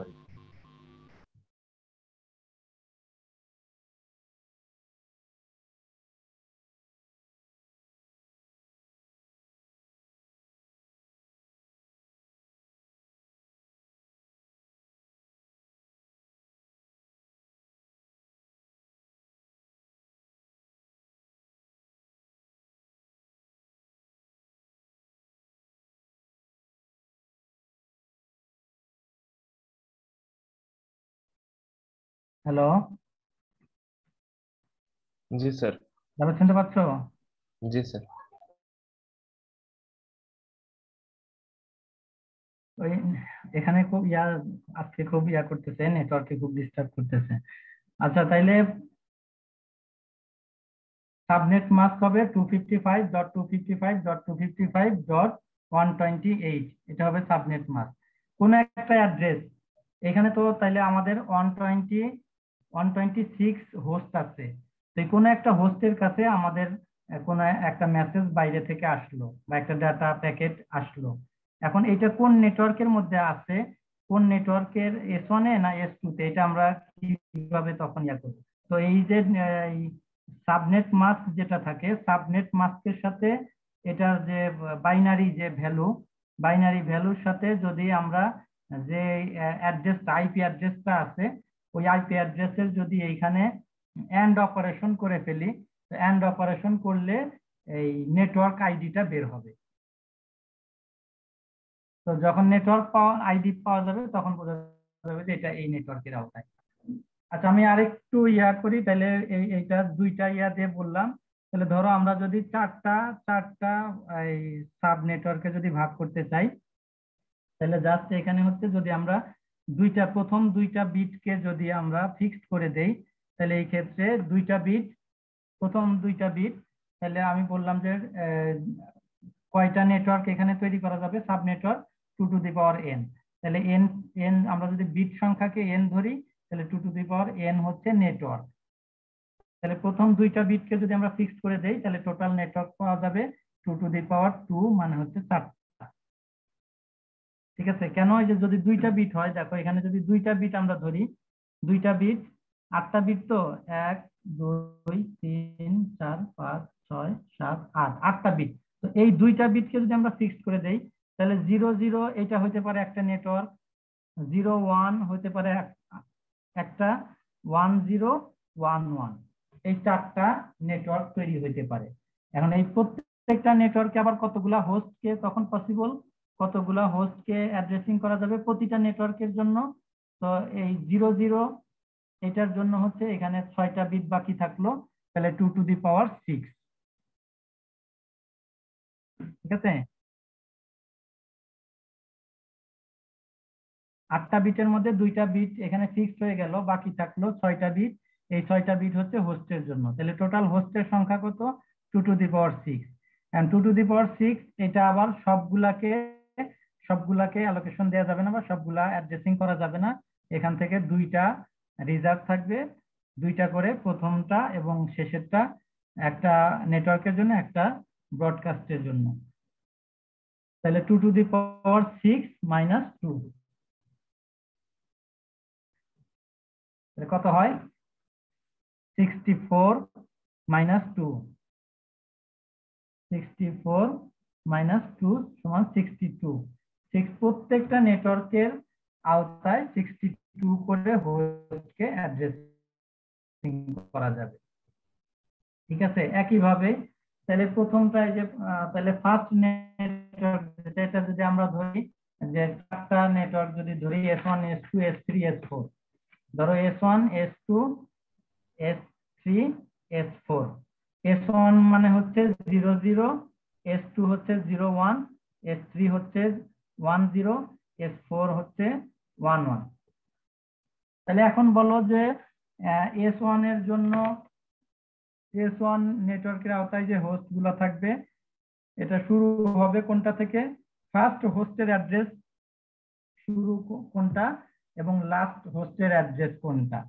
হ্যালো, জি স্যার। দাদা শুনতে পাচ্ছ? জি স্যার। ওই এখানে খুব আজকে খুব করতেছে, নেটওয়ার্কে খুব ডিস্টার্ব করতেছে। আচ্ছা, তাইলে সাবনেট মাস্ক হবে 255.255.255.128, এটা হবে সাবনেট মাস্ক। কোন একটা অ্যাড্রেস, এখানে তো তাইলে আমাদের 126 হোস্ট আছে, তো কোনো একটা হোস্টের কাছে আমাদের কোন একটা মেসেজ বাইরে থেকে আসলো বা একটা ডাটা প্যাকেট আসলো। এখন এটা কোন নেটওয়ার্কের মধ্যে আছে, কোন নেটওয়ার্কের S1 এ না S2 তে, এটা আমরা কিভাবে তখন করবো? তো এই যে সাবনেট মাস্ক যেটা থাকে, সাবনেট মাস্কের সাথে এটার যে বাইনারি ভ্যালুর সাথে যদি আমরা যে আইপি অ্যাড্রেসটা আছে, ওই আইপি অ্যাড্রেসের যদি এইখানে এন্ড অপারেশন করে ফেলি, এন্ড অপারেশন করলে এই নেটওয়ার্ক আইডিটা বের হবে। তো যখন নেটওয়ার্ক আইডি পাওয়া যাবে তখন বোঝা যাবে যে এটা এই নেটওয়ার্কের আওতায়। আচ্ছা, আমি আরেকটু করি তাহলে, এইটা দুইটা দিয়ে বললাম। তাহলে ধরো আমরা যদি চারটা এই সাব নেটওয়ার্কে যদি ভাগ করতে চাই, তাহলে জাস্ট এখানে হচ্ছে যদি আমরা প্রথম দুইটা বিটকে যদি আমরা ফিক্সড করে দেই, তাহলে এই ক্ষেত্রে প্রথম দুইটা বিট, তাহলে আমি বললাম যে কয়টা নেটওয়ার্ক এখানে তৈরি করা যাবে, সাব নেটওয়ার্ক 2n। তাহলে এন এন আমরা যদি বিট সংখ্যাকে এন ধরি, তাহলে 2n হচ্ছে নেটওয়ার্ক। তাহলে প্রথম দুইটা বিটকে যদি আমরা ফিক্সড করে দেই, তাহলে টোটাল নেটওয়ার্ক পাওয়া যাবে 2 মানে হচ্ছে 4টা। ঠিক আছে? কেন? এই যে যদি দুইটা বিট হয়, দেখো এখানে যদি দুইটা বিট আমরা ধরি, দুইটা বিট 8টা বিট, তো 1 2 3 4 5 6 7 8, 8টা বিট। তো এই দুইটা বিটকে যদি আমরা ফিক্সড করে দেই, তাহলে 0 0 এটা হতে পারে একটা নেটওয়ার্ক, 0 1 হতে পারে একটা, 1 0 1 1, এই 4টা নেটওয়ার্ক তৈরি হইতে পারে। এখন এই প্রত্যেকটা নেটওয়ার্কে আবার কতগুলা হোস্টকে তখন পসিবল, কতগুলা হোস্টকে অ্যাড্রেসিং করা যাবে প্রতিটা নেটওয়ার্কের জন্য। তো এই 0 0 এটার জন্য হচ্ছে এখানে 6টা বিট বাকি থাকলো, তাহলে 2 to the power 6। ঠিক আছে? 8টা বিটের মধ্যে 2টা বিট এখানে ফিক্সড হয়ে গেল, বাকি থাকলো 6টা বিট। এই 6টা বিট হচ্ছে হোস্টের জন্য। তাহলে টোটাল হোস্টের সংখ্যা কত? 2 to the power 6। And 2 to the power 6 এটা আবার সবগুলাকে অ্যালোকেশন দেওয়া যাবে না, বা সবগুলা অ্যাড্রেসিং করা যাবে না। এখান থেকে দুইটা রিজার্ভ থাকবে, দুইটা করে, প্রথমটা এবং শেষেরটা, একটা নেটওয়ার্কের জন্য, একটা ব্রডকাস্টের জন্য। তাহলে 2 to the power 6 - 2 কত হয়? 64 - 2, 64 - 2 সমান 62। প্রত্যেকটা নেটওয়ার্কের আওতায় 62 করে হোস্টকে অ্যাড্রেসিং করা যাবে। ঠিক আছে? একইভাবে তাহলে প্রথমটা এই যে তাহলে ফার্স্ট নেটওয়ার্ক, এটা যদি আমরা ধরি যে 4টা নেটওয়ার্ক যদি ধরি, S1 S2 S3 S4, ধরো S1 S2 S3 S4। S1 মানে হচ্ছে 0 0, S2 হচ্ছে 0 1, S3 হচ্ছে 1 0, S4 হচ্ছে 1 1। তাহলে এখন বলো যে S1 এর জন্য, S1 নেটওয়ার্কের আওতায় যে হোস্ট গুলো থাকবে, এটা শুরু হবে কোনটা থেকে? ফার্স্ট হোস্টের অ্যাড্রেস শুরু কোনটা এবং লাস্ট হোস্টের অ্যাড্রেস কোনটা।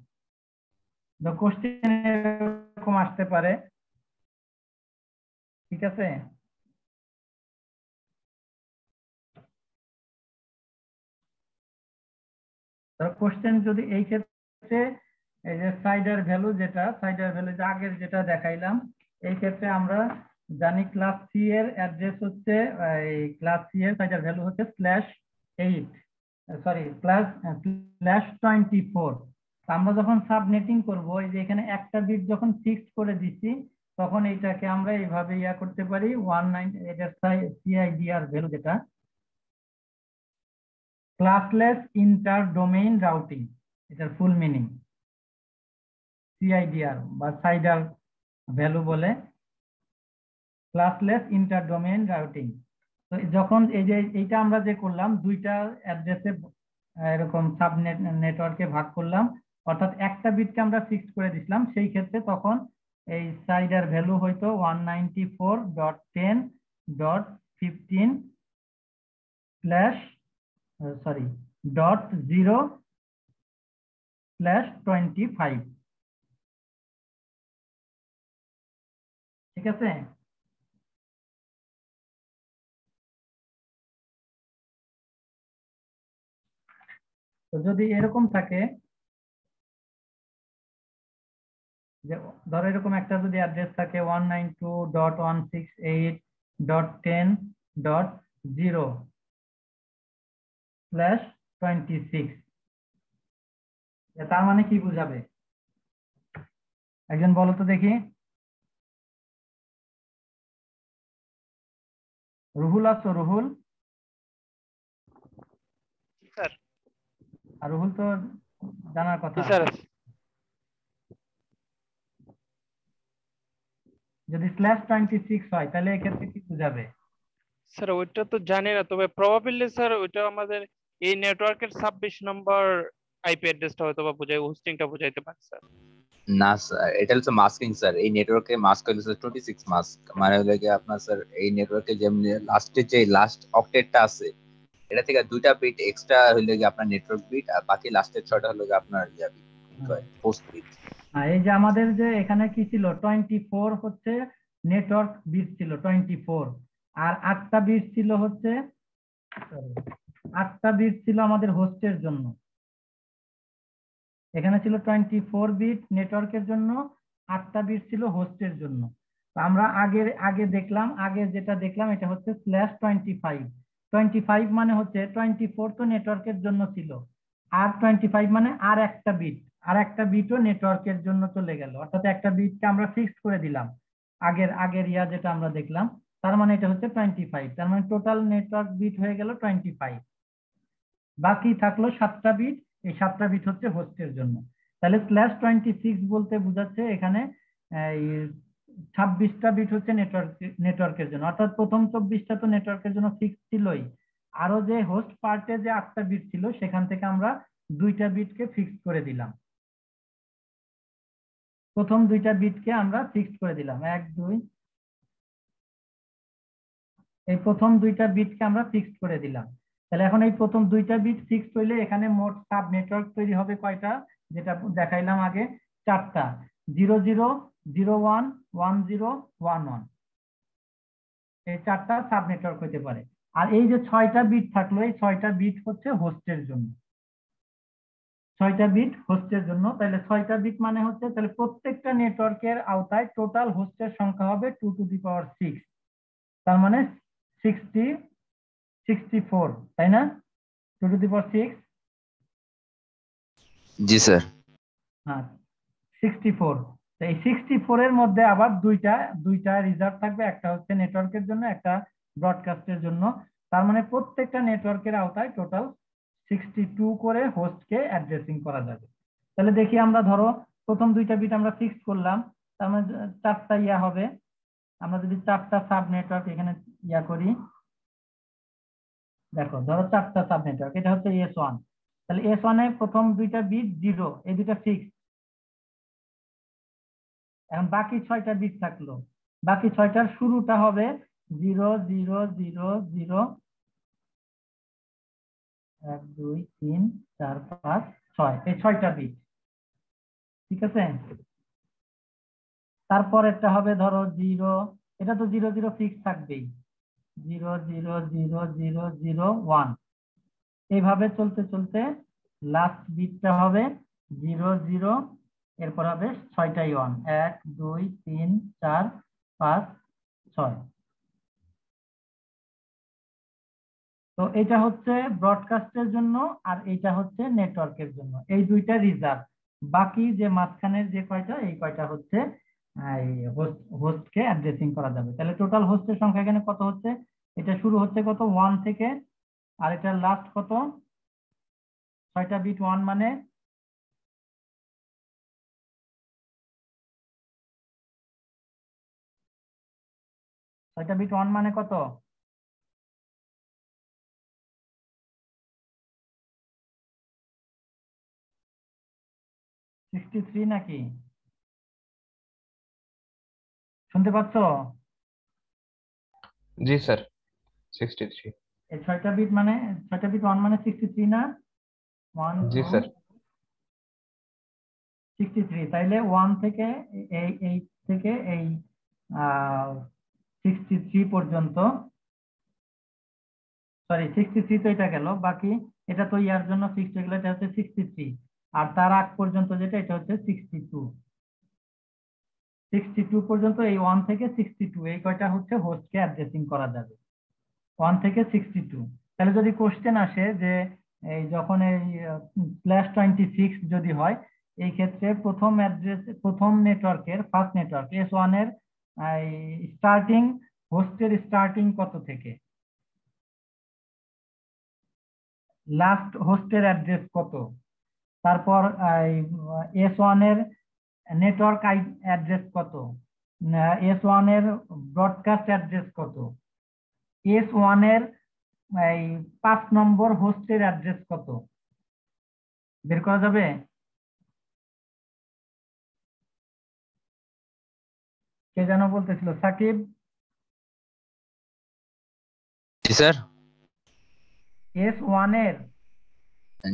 তো কোশ্চেন এরকম আসতে পারে, ঠিক আছে। কোশ্চেন যদি এই ক্ষেত্রে এই যে সাইডার ভ্যালু, যেটা সাইডার ভ্যালু যে আগের যেটা দেখাইলাম, এই ক্ষেত্রে আমরা জানি ক্লাস সি এর অ্যাড্রেস হচ্ছে, এই ক্লাস সি এর সাইডার ভ্যালু হচ্ছে /8, সরি /24। আমরা যখন সাবনেটিং করব, এই যে এখানে একটা বিট যখন ফিক্সড করে দিচ্ছি, তখন এইটাকে আমরা এইভাবে ইয়া করতে পারি 19, এটার সিআইডিআর ভ্যালু যেটা ক্লাসলেস ইন্টার ডোমেইন রাউটিং, এটার ফুল মিনিং সিআইডিআর বা সাইডার ভ্যালু বলে, ক্লাসলেস ইন্টার ডোমেইন রাউটিং। তো যখন এই যে এইটা আমরা যে করলাম, দুইটা অ্যাড্রেসে এরকম সাবনেট নেটওয়ার্কে ভাগ করলাম, অর্থাৎ একটা বিটকে আমরা ফিক্সড করে দিছিলাম, সেই ক্ষেত্রে তখন এই সাইডার ভ্যালু হয়তো 194.10.15 .0/25, ঠিক আছে। তো যদি এরকম থাকে যে ধরো এরকম একটা যদি অ্যাড্রেস থাকে 192.168.10/26, তার মানে কি বুঝাবে একজন বলো তো দেখি। রুহুল আছো? রুহুল? স্যার আর রুহুল তো জানার কথা। স্যার যদি /26 হয় তাহলে এক্ষেত্রে কি বুঝাবে? স্যার ওইটা তো জানি না, তবে প্রবাবিলি স্যার ওইটা আমাদের এই নেটওয়ার্কের 26 নম্বর আইপি অ্যাড্রেসটা হয়তো বা বোঝায়, হোস্টিংটা বোঝাইতে পারে স্যার। না স্যার, এটা হচ্ছে মাস্কিং স্যার। এই নেটওয়ার্কে মাস্ক হলো 26 মাস্ক, মানে হলো কি আপনার স্যার এই নেটওয়ার্কে যেমনি লাস্ট অক্টেটটা আছে, এটা থেকে দুইটা বিট এক্সট্রা হইলে কি আপনার নেটওয়ার্ক বিট, আর বাকি লাস্টের 6টা হলো কি আপনার ইয়া বিট, হোস্ট বিট। এই যে আমাদের যে এখানে কি ছিল, 24 হচ্ছে নেটওয়ার্ক বিট ছিল 24, আর 8টা বিট ছিল হচ্ছে, 8টা বিট ছিল আমাদের হোস্টের জন্য। এখানে ছিল 24 বিট নেটওয়ার্কের জন্য, 8টা বিট ছিল হোস্টের জন্য। তো আমরা আগে দেখলাম, আগে যেটা দেখলাম এটা হচ্ছে /25। 25 মানে হচ্ছে 24 তো নেটওয়ার্কের জন্য ছিল, আর 25 মানে আর একটা বিটও নেটওয়ার্কের জন্য চলে গেল, অর্থাৎ একটা বিটকে আমরা ফিক্সড করে দিলাম আগের ইয়া যেটা আমরা দেখলাম, তার মানে এটা হচ্ছে 25। তার মানে টোটাল নেটওয়ার্ক বিট হয়ে গেল 25, বাকি থাকলো 7টা বিট। এই 7টা বিট হচ্ছে হোস্টের জন্য। তাহলে /26 বলতে বোঝাচ্ছে এখানে এই 26টা বিট হচ্ছে নেটওয়ার্কের জন্য, অর্থাৎ প্রথম 24টা তো নেটওয়ার্কের জন্য ফিক্স ছিলই, আরো যে হোস্ট পার্টে যে 8টা বিট ছিল সেখান থেকে আমরা 2টা বিটকে ফিক্সড করে দিলাম। প্রথম 2টা বিটকে আমরা ফিক্সড করে দিলাম, 1 2, এই প্রথম 2টা বিটকে আমরা ফিক্সড করে দিলাম। তাহলে এখন এই প্রথম 2টা বিট ফিক্সড হইলে এখানে মোট সাব নেটওয়ার্ক তৈরি হবে কয়টা, যেটা দেখাইলাম আগে, 4টা, 0 0 0 1 1 0 1 1, এই 4টা সাব নেটওয়ার্ক হতে পারে। আর এই যে 6টা বিট থাকলো, এই 6টা বিট হচ্ছে হোস্টের জন্য, 6টা বিট হোস্টের জন্য। তাহলে 6টা বিট মানে হচ্ছে, তাহলে প্রত্যেকটা নেটওয়ার্কের আওতায় টোটাল হোস্টের সংখ্যা হবে 2 টু দি পাওয়ার 6, তার মানে 64, তাই না? 2 to the power 6, G sir. হ্যাঁ 64। তো এই 64 এর মধ্যে আবার দুইটা রিজার্ভ থাকবে, একটা হচ্ছে নেটওয়ার্কের জন্য, একটা ব্রডকাস্টের জন্য। তার মানে প্রত্যেকটা নেটওয়ার্কের আওতায় টোটাল 62 করে হোস্টকে অ্যাড্রেসিং করা যাবে। তাহলে দেখি আমরা, ধরো প্রথম 2টা বিট আমরা ফিক্স করলাম, তার মানে 4টা ইয়া হবে। আমরা যদি 4টা সাব নেটওয়ার্ক এখানে ইয়া করি, দেখো ধরো 4টা সাব নেটওয়ার্ক, এটা হচ্ছে S1। তাহলে S1 এ প্রথম 2টা বিট 0, এই দুটা ফিক্স। এখন বাকি 6টা বিট থাকলো, বাকি 6টার শুরুটা হবে 0 0 0 0 1 2 3 4 5 6 এই 6টা বিট, ঠিক আছে। তারপর একটা হবে ধরো 0, এটা তো 0 0 ফিক্স থাকবেই, 0 0 0 0 0 1, এইভাবে চলতে চলতে লাস্ট বিটটা হবে 0 0, এরপর হবে 6টাই 1, 1 2 3 4 5 6। তো এটা হচ্ছে ব্রডকাস্টের জন্য আর এটা হচ্ছে নেটওয়ার্কের জন্য, এই দুইটা রিজার্ভ। বাকি যে মাঝখানের যে কয়টা, এই কয়টা হচ্ছে এই হোস্টকে অ্যাড্রেসিং করা যাবে। তাহলে টোটাল হোস্টের সংখ্যা এখানে কত হচ্ছে, এটা শুরু হচ্ছে কত 1 থেকে, আর এটা লাস্ট কত 6টা বিট 1 মানে 6টা বিট 1 মানে কত, 63 নাকি? শুনতে পাচ্ছ? জি স্যার 63। এই 6টা বিট মানে 6টা বিট 1 মানে 63 না? 1 জি 2 স্যার 63, তাইলে 1 থেকে এই এই থেকে এই 63 পর্যন্ত, সরি 63 তো এটা গেল, বাকি এটা তো ইয়ার জন্য ফিক্সড হয়ে গেল, এটা হচ্ছে 63, আর তার আগ পর্যন্ত যেটা এটা হচ্ছে 62। 62 পর্যন্ত এই 1 থেকে 62 এই কয়টা হচ্ছে হোস্টকে অ্যাড্রেসিং করা যাবে, 1 থেকে 62। তাহলে যদি কোশ্চেন আসে যে এই যখন এই /26 যদি হয়, এই ক্ষেত্রে প্রথম অ্যাড্রেস, প্রথম নেটওয়ার্কের ফার্স্ট নেটওয়ার্ক S1 এর স্টার্টিং হোস্টের স্টার্টিং কত থেকে, লাস্ট হোস্টের অ্যাড্রেস কত, তারপর S1 এর নেটওয়ার্ক অ্যাড্রেস কত, S1 এর ব্রডকাস্ট অ্যাড্রেস কত, S1 এর এই 5 নম্বর হোস্টের অ্যাড্রেস কত, বের করা যাবে? কে যেন বলতেছিল, সাকিব? জি স্যার। S1 এর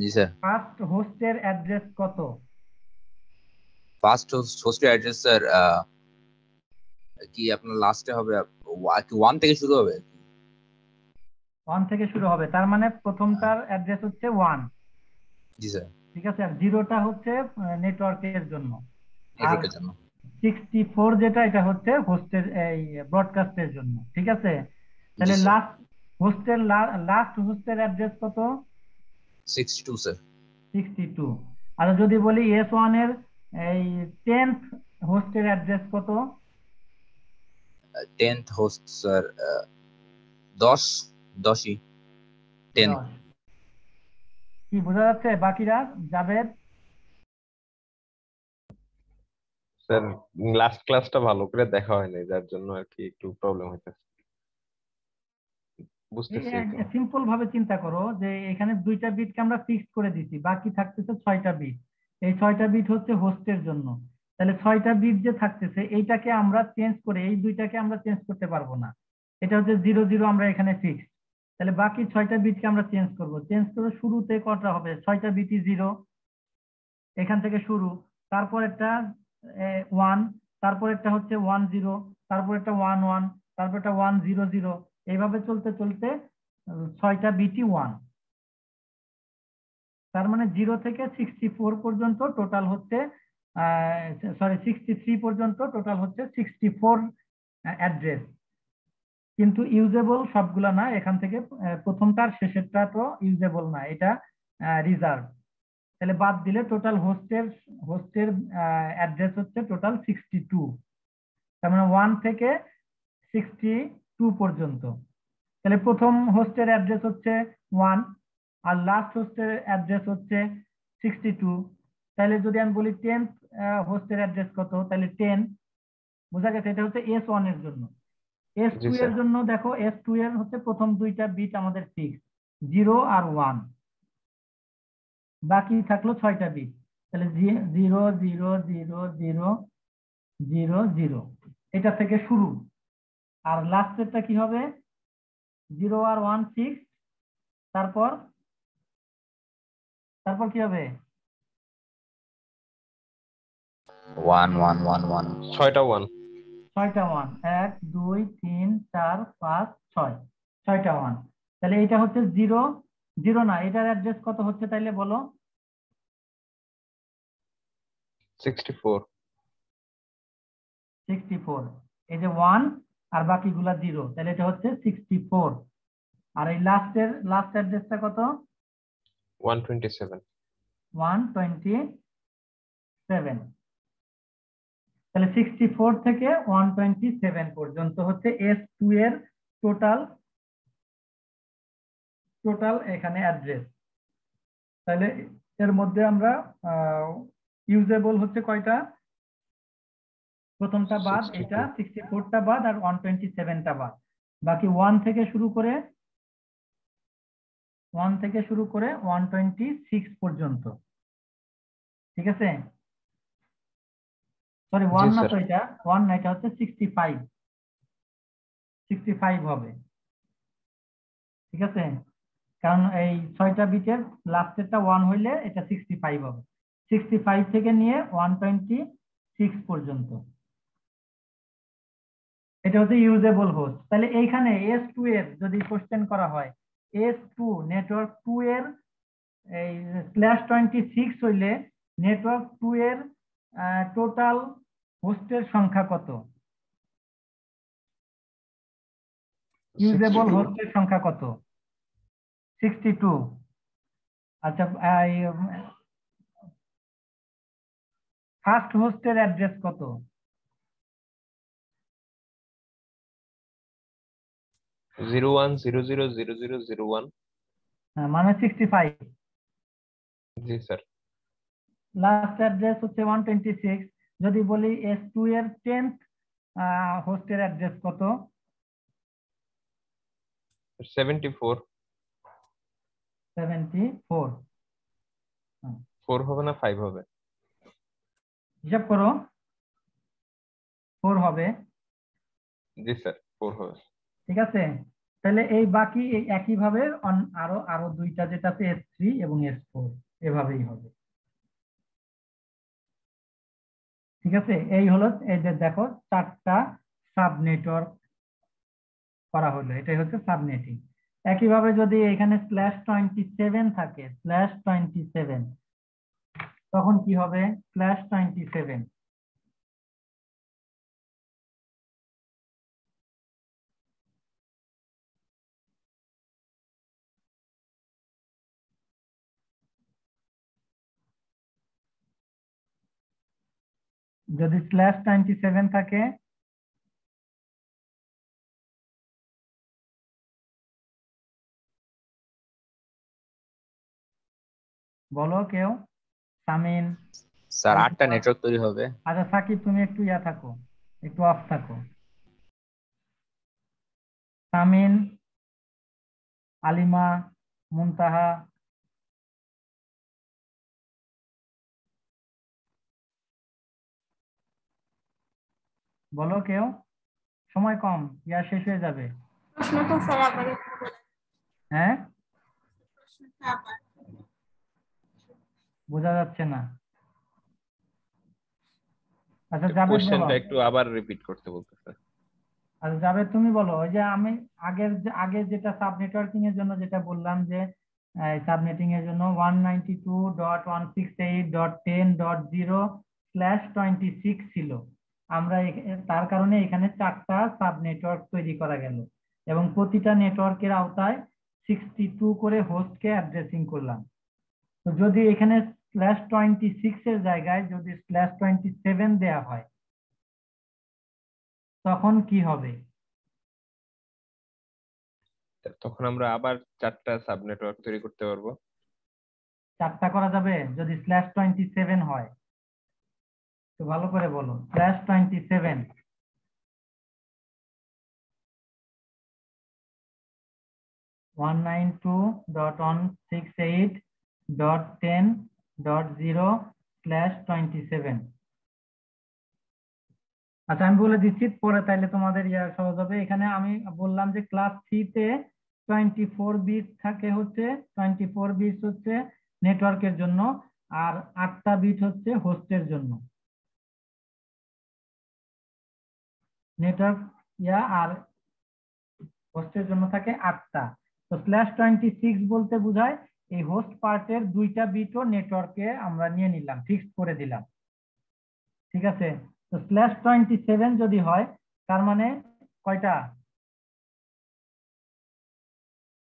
জি স্যার। ফার্স্ট হোস্টের অ্যাড্রেস কত? ফার্স্ট হোস্টের অ্যাড্রেস স্যার কি আপনার লাস্টে হবে 1 থেকে শুরু হবে? 1 থেকে শুরু হবে, তার মানে প্রথমটার অ্যাড্রেস হচ্ছে 1, জি স্যার। ঠিক আছে, আর 0টা হচ্ছে নেটওয়ার্কের জন্য, আর নেটওয়ার্কের জন্য। 64 যেটা এটা হচ্ছে হোস্টের এই ব্রডকাস্টের জন্য, ঠিক আছে। জি তাহলে স্যার। লাস্ট হোস্টের অ্যাড্রেস কত? 62 স্যার। 62। আর যদি বলি S1 এর এই 10th হোস্টের অ্যাড্রেস কত? 10th host sir 10ই 10। 10। কি বোঝা যাচ্ছে বাকিরা? জাভেদ? স্যার লাস্ট ক্লাসটা ভালো করে দেখা হয়নি, যার জন্য আর কি একটু প্রবলেম হইতেছে, বুঝতেছি তো। সিম্পল ভাবে চিন্তা করো যে এখানে 2টা বিটকে আমরা ফিক্স করে দিছি, বাকি থাকতেছে 6টা বিট, এই 6টা বিট হচ্ছে হোস্টের জন্য। তাহলে 6টা বিট যে থাকতেছে এইটাকে আমরা চেঞ্জ করে, এই দুইটাকে আমরা চেঞ্জ করতে পারবো না, এটা হচ্ছে 0 0 আমরা এখানে ফিক্স। তাহলে বাকি 6টা বিটকে আমরা চেঞ্জ করব, চেঞ্জ করে শুরুতে কটা হবে, 6টা বিটই 0, এখান থেকে শুরু, তারপর একটা 1, তারপর একটা হচ্ছে 1 0, তারপর একটা 1 1, তারপর একটা 1 0 0, এইভাবে চলতে চলতে 6টা বিটই 1। তার মানে 0 থেকে 64 পর্যন্ত টোটাল হচ্ছে, সরি 63 পর্যন্ত টোটাল হচ্ছে 64 অ্যাড্রেস, কিন্তু ইউজেবল সবগুলা না, এখান থেকে প্রথমটার শেষেরটা তো ইউজেবল না, এটা রিজার্ভ। তাহলে বাদ দিলে টোটাল হোস্টের অ্যাড্রেস হচ্ছে টোটাল 62, তার মানে 1 থেকে 62 পর্যন্ত। তাহলে প্রথম হোস্টের অ্যাড্রেস হচ্ছে 1 আর লাস্ট হোস্টের অ্যাড্রেস হচ্ছে 62। তাহলে যদি আমি বলি 10th হোস্টের অ্যাড্রেস কত, তাহলে 10, বোঝা গেছে, এটা হচ্ছে S1 এর জন্য। S2 জি এর স্যার। জন্য দেখো, S2 এর হচ্ছে প্রথম 2টা বিট আমাদের ফিক্স, 0 আর 1, বাকি থাকলো 6টা বিট, তাহলে 0 0 0 0 0 0, এটা থেকে শুরু, আর লাস্টেরটা কি হবে, 0 আর 1 6, তারপর তারপর কি হবে? 1 1 1 1 6টা 1। 6টা 1, 1 2 3 4 5 6, 6টা 1। তাহলে এটা হচ্ছে 0 0 না, এটার অ্যাড্রেস কত হচ্ছে তাইলে বলো? 64। 64। এই যে 1 আর বাকিগুলা 0, তাহলে এটা হচ্ছে 64। আর এই লাস্ট অ্যাড্রেসটা কত? 127। 127। তাহলে 64 থেকে 127 পর্যন্ত হচ্ছে S2 এর টোটাল এখানে অ্যাড্রেস। তাহলে এর মধ্যে আমরা ইউজেবল হচ্ছে কয়টা? প্রথমটা বাদ, এটা 64টা বাদ আর 127টা বাদ, বাকি 1 থেকে শুরু করে 126 পর্যন্ত। ঠিক আছে, সরি 1 না তো, এটা 1 না, এটা হচ্ছে 65 হবে। ঠিক আছে, কারণ এই 6টা বিটের লাস্টেরটা 1 হইলে এটা 65 হবে। 65 থেকে নিয়ে 126 পর্যন্ত এটা হচ্ছে ইউজেবল হোস্ট। তাহলে এইখানে S2 এর যদি কোশ্চেন করা হয়, S2 নেটওয়ার্ক 2 এর এই /26 হইলে নেটওয়ার্ক 2 এর টোটাল হোস্টের সংখ্যা কত? ইউজেবল হোস্টের সংখ্যা কত? 62। আচ্ছা, ফার্স্ট হোস্টের অ্যাড্রেস কত? 01000001। মানে 65। জি স্যার। লাস্ট অ্যাড্রেস হচ্ছে 126। যদি বলি S2 এর 10th হোস্টের অ্যাড্রেস কত? 74। 74। 4 হবে না 5 হবে? হিসাব করো, 4 হবে। জি স্যার 4 হবে। ঠিক আছে, তাহলে এই বাকি এই একইভাবে আরো দুইটা যেটা আছে S3 এবং S4 এভাবেই হবে। ঠিক আছে, এই হলো, এই যে দেখো 4টা সাব নেটওয়ার্ক করা হলো, এটাই হচ্ছে সাবনেটিং। একইভাবে যদি এখানে /27 থাকে, /27, তখন কি হবে? /27 যদি /27 থাকে, বলো কেউ। সামিন, স্যার 8টা নেটওয়ার্ক তৈরি হবে। আচ্ছা সাকিব, তুমি একটু থাকো, একটু অফ থাকো। সামিন, আলিমা, মুনতাহা, বলো কেউ, সময় কম, শেষ হয়ে যাবে। প্রশ্নটা স্যার আবার একটু বলেন। হ্যাঁ, প্রশ্নটা আবার। বোঝা যাচ্ছে না। আচ্ছা জাবেদ বলো। কোশ্চেনটা একটু আবার রিপিট করতে বলতেছে। আচ্ছা জাবেদ তুমি বলো, ওই যে আমি আগে যেটা সাব নেটওয়ার্কিং এর জন্য যেটা বললাম যে সাবনেটিং এর জন্য 192.168.10.0/26 ছিল, আমরা তার কারণে এখানে 4টা সাব নেটওয়ার্ক তৈরি করা গেল এবং প্রতিটা নেটওয়ার্কের আওতায় 62 করে হোস্টকে অ্যাড্রেসিং করলাম। তো যদি এখানে /26 এর জায়গায় যদি /27 দেয়া হয়, তখন কি হবে? তখন আমরা আবার 4টা সাব নেটওয়ার্ক তৈরি করতে পারবো। 4টা করা যাবে যদি /27 হয়? তো ভালো করে বলো, /27 192.168.10.0/27। আচ্ছা আমি বলে দিচ্ছি পরে, তাইলে তোমাদের সহজ হবে। এখানে আমি বললাম যে ক্লাস 3 তে 24 বিট থাকে, হচ্ছে 24 বিট হচ্ছে নেটওয়ার্কের জন্য, আর 8টা বিট হচ্ছে হোস্টের জন্য। নেটওয়ার্ক আর হোস্টের জন্য থাকে 8টা। তো /26 বলতে বোঝায় এই হোস্ট পার্টের 2টা বিটও নেটওয়ার্কে আমরা নিয়ে নিলাম, ফিক্সড করে দিলাম। ঠিক আছে, তো /27 যদি হয় তার মানে কয়টা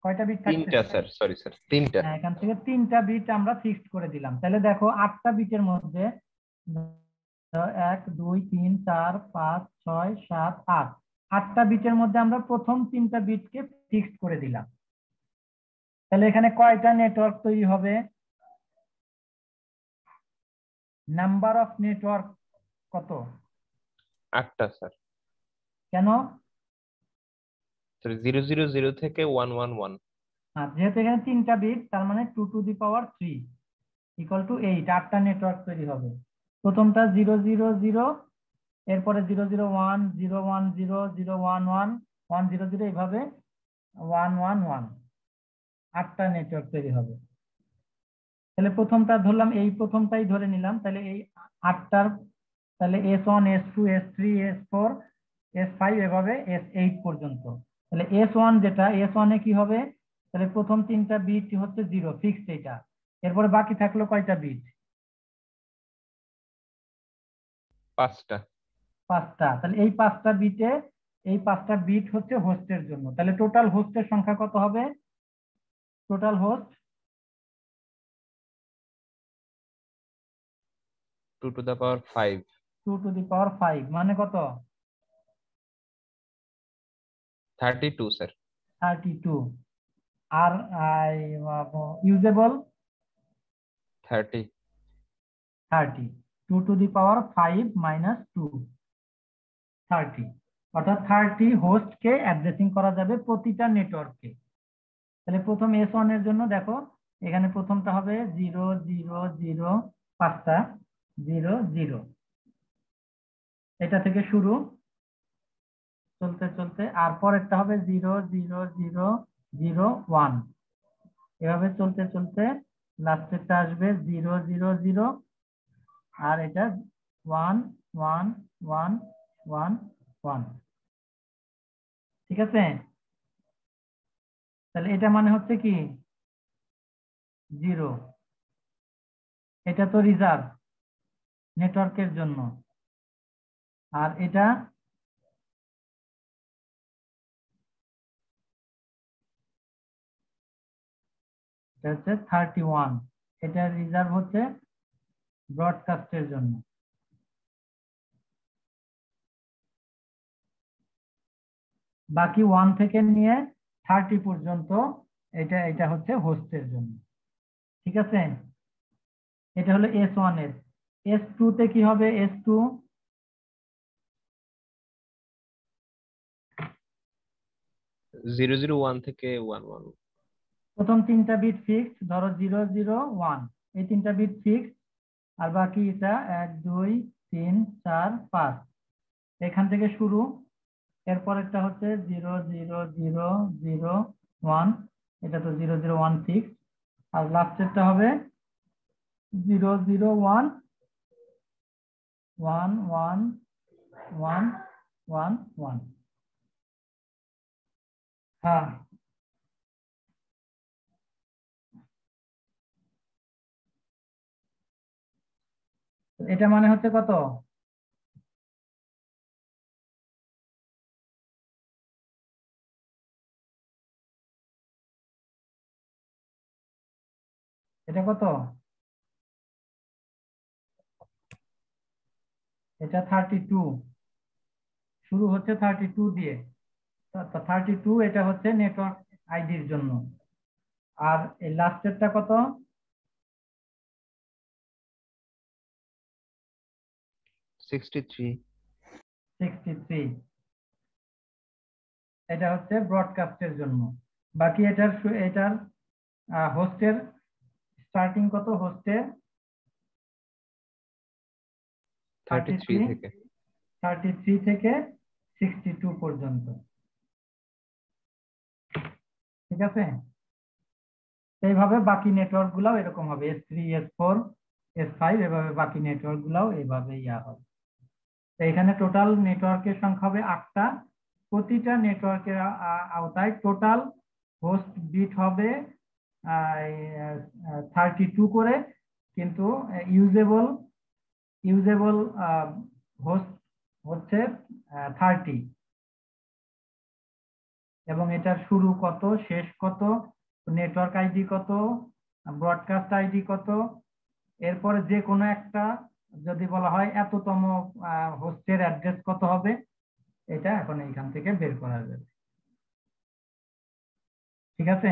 কয়টা বিট থাকছে? তিনটা স্যার, সরি স্যার, তিনটা। হ্যাঁ, এখান থেকে 3টা বিট আমরা ফিক্সড করে দিলাম। তাহলে দেখো 8টা বিটের মধ্যে 1 2 3 4 5 6 7 8, 8টা বিটের মধ্যে আমরা প্রথম 3টা বিটকে ফিক্সড করে দিলাম। তাহলে এখানে কয়টা নেটওয়ার্ক তৈরি হবে? নাম্বার অফ নেটওয়ার্ক কত? 8টা স্যার। কেন? স্যার 000 থেকে 111। যেহেতু এখানে 3টা বিট, তার মানে 2 to the power 3 equal to 8, 8টা নেটওয়ার্ক তৈরি হবে। প্রথমটা 000, এরপরে 001 010 011 100, এইভাবে 111, 8টা নেটওয়ার্ক তৈরি হবে। তাহলে প্রথমটা ধরলাম, এই প্রথমটাই ধরে নিলাম। তাহলে এই 8টার, তাহলে S1 S2 S3 S4 S5 এভাবে S8 পর্যন্ত। তাহলে S1 যেটা, S1 এ কি হবে? তাহলে প্রথম 3টা বিট হচ্ছে 0, ফিক্সড এটা। এরপরে বাকি থাকলো কয়টা বিট? 5টা। 5টা। তাহলে এই 5টা বিটে, এই 5টা বিট হচ্ছে হোস্টের জন্য। তাহলে টোটাল হোস্টের সংখ্যা কত হবে? Total host 2 to the power 5। 2 to the power 5 মানে কত? 32 স্যার। 32। আর usable 30। 30। 2 to the power 5 minus 2, 30। অর্থাৎ 30 হোস্টকে অ্যাড্রেসিং করা যাবে প্রতিটা নেটওয়ার্কে। তাহলে প্রথম S1 এর জন্য দেখো, এখানে প্রথমটা হবে 0 0 0, 5টা 0 0, এটা থেকে শুরু চলতে চলতে, আর পরেরটা হবে 0 0 0 0 1, এভাবে চলতে চলতে লাস্টেরটা আসবে 0 0 0, আর এটা 1 1 1 1 1। ঠিক আছে, তাহলে এটা মানে হচ্ছে কি 0, এটা তো রিজার্ভ নেটওয়ার্কের জন্য, আর এটা হচ্ছে 31, এটা রিজার্ভ হচ্ছে ব্রডকাস্টের জন্য। বাকি 1 থেকে নিয়ে 30 পর্যন্ত এটা হচ্ছে হোস্টের জন্য। ঠিক আছে, এটা হলো S1 এর। S2 তে কি হবে? S2 001 থেকে 11। প্রথম 3টা বিট ফিক্সড, ধরো 0 0 1, এই 3টা বিট ফিক্সড, আর বাকি এটা 1 2 3 4 5, এখান থেকে শুরু। এরপরেরটা হচ্ছে 0 0 0 0 1, এটা তো 0 0 1 ফিক্সড, আর লাস্টেরটা হবে 0 0 1 1 1 1 1 1। হ্যাঁ, এটা মানে হচ্ছে কত? এটা কত? এটা 32, শুরু হচ্ছে 32 দিয়ে। 32 এটা হচ্ছে নেটওয়ার্ক আইডির জন্য। আর এই লাস্টেরটা কত? 63। 63, এটা হচ্ছে ব্রডকাস্টের জন্য। বাকি এটার হোস্টের স্টার্টিং কত? হোস্টের 33 থেকে 33 থেকে 62 পর্যন্ত। ঠিক আছে, এইভাবে বাকি নেটওয়ার্ক গুলাও এরকম হবে, S3 S4 S5 এভাবে বাকি নেটওয়ার্ক গুলাও এইভাবে হবে। তো এখানে টোটাল নেটওয়ার্কের সংখ্যা হবে 8টা। প্রতিটা নেটওয়ার্কের আওতায় টোটাল হোস্ট বিট হবে 32 করে, কিন্তু ইউজেবল হোস্ট হচ্ছে 30। এবং এটার শুরু কত, শেষ কত, নেটওয়ার্ক আইডি কত, ব্রডকাস্ট আইডি কত, এরপরে যে কোনো একটা যদি বলা হয় এততম হোস্টের অ্যাড্রেস কত হবে, এটা এখন এইখান থেকে বের করা যাবে। ঠিক আছে?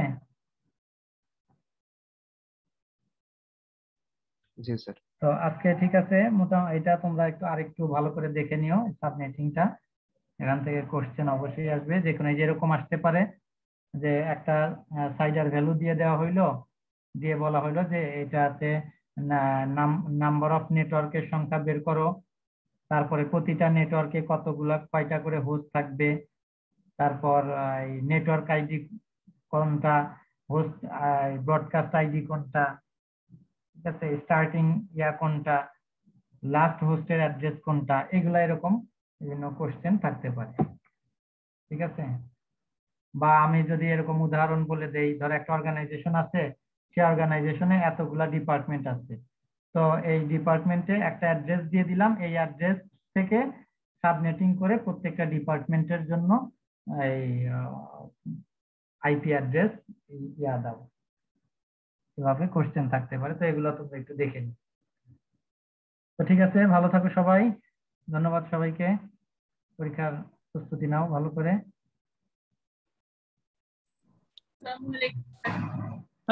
জি স্যার। তো আজকে ঠিক আছে, মোটামুটি এটা তোমরা আরেকটু ভালো করে দেখে নিও সাবনেটিংটা। এখান থেকে কোশ্চেন অবশ্যই আসবে, যে কোনো যেরকম আসতে পারে যে একটা সাইডার ভ্যালু দিয়ে দেওয়া হইলো, দিয়ে বলা হইলো যে এটাতে নাম্বার অফ নেটওয়ার্কের সংখ্যা বের করো, তারপরে প্রতিটা নেটওয়ার্কে কয়টা করে হোস্ট থাকবে, তারপর নেটওয়ার্ক আইডি কোনটা, হোস্ট ব্রডকাস্ট আইডি কোনটা, ঠিক আছে, স্টার্টিং কোনটা, লাস্ট হোস্টের অ্যাড্রেস কোনটা, এগুলা এরকম বিভিন্ন কোশ্চেন থাকতে পারে। ঠিক আছে? বা আমি যদি এরকম উদাহরণ বলে দেই, ধর একটা অর্গানাইজেশন আছে, সেই অর্গানাইজেশনে এতগুলা ডিপার্টমেন্ট আছে, তো এই ডিপার্টমেন্টে একটা অ্যাড্রেস দিয়ে দিলাম, এই অ্যাড্রেস থেকে সাবনেটিং করে প্রত্যেকটা ডিপার্টমেন্টের জন্য এই আইপি অ্যাড্রেস দাও। এভাবে কোশ্চেন থাকতে পারে, তো এগুলো তোমরা একটু দেখে নিও। তো ঠিক আছে, ভালো থাকো সবাই, ধন্যবাদ সবাইকে। পরীক্ষার প্রস্তুতি নাও ভালো করে।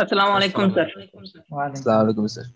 আসসালামু আলাইকুম স্যার। ওয়ালাইকুম আসসালামু আলাইকুম স্যার।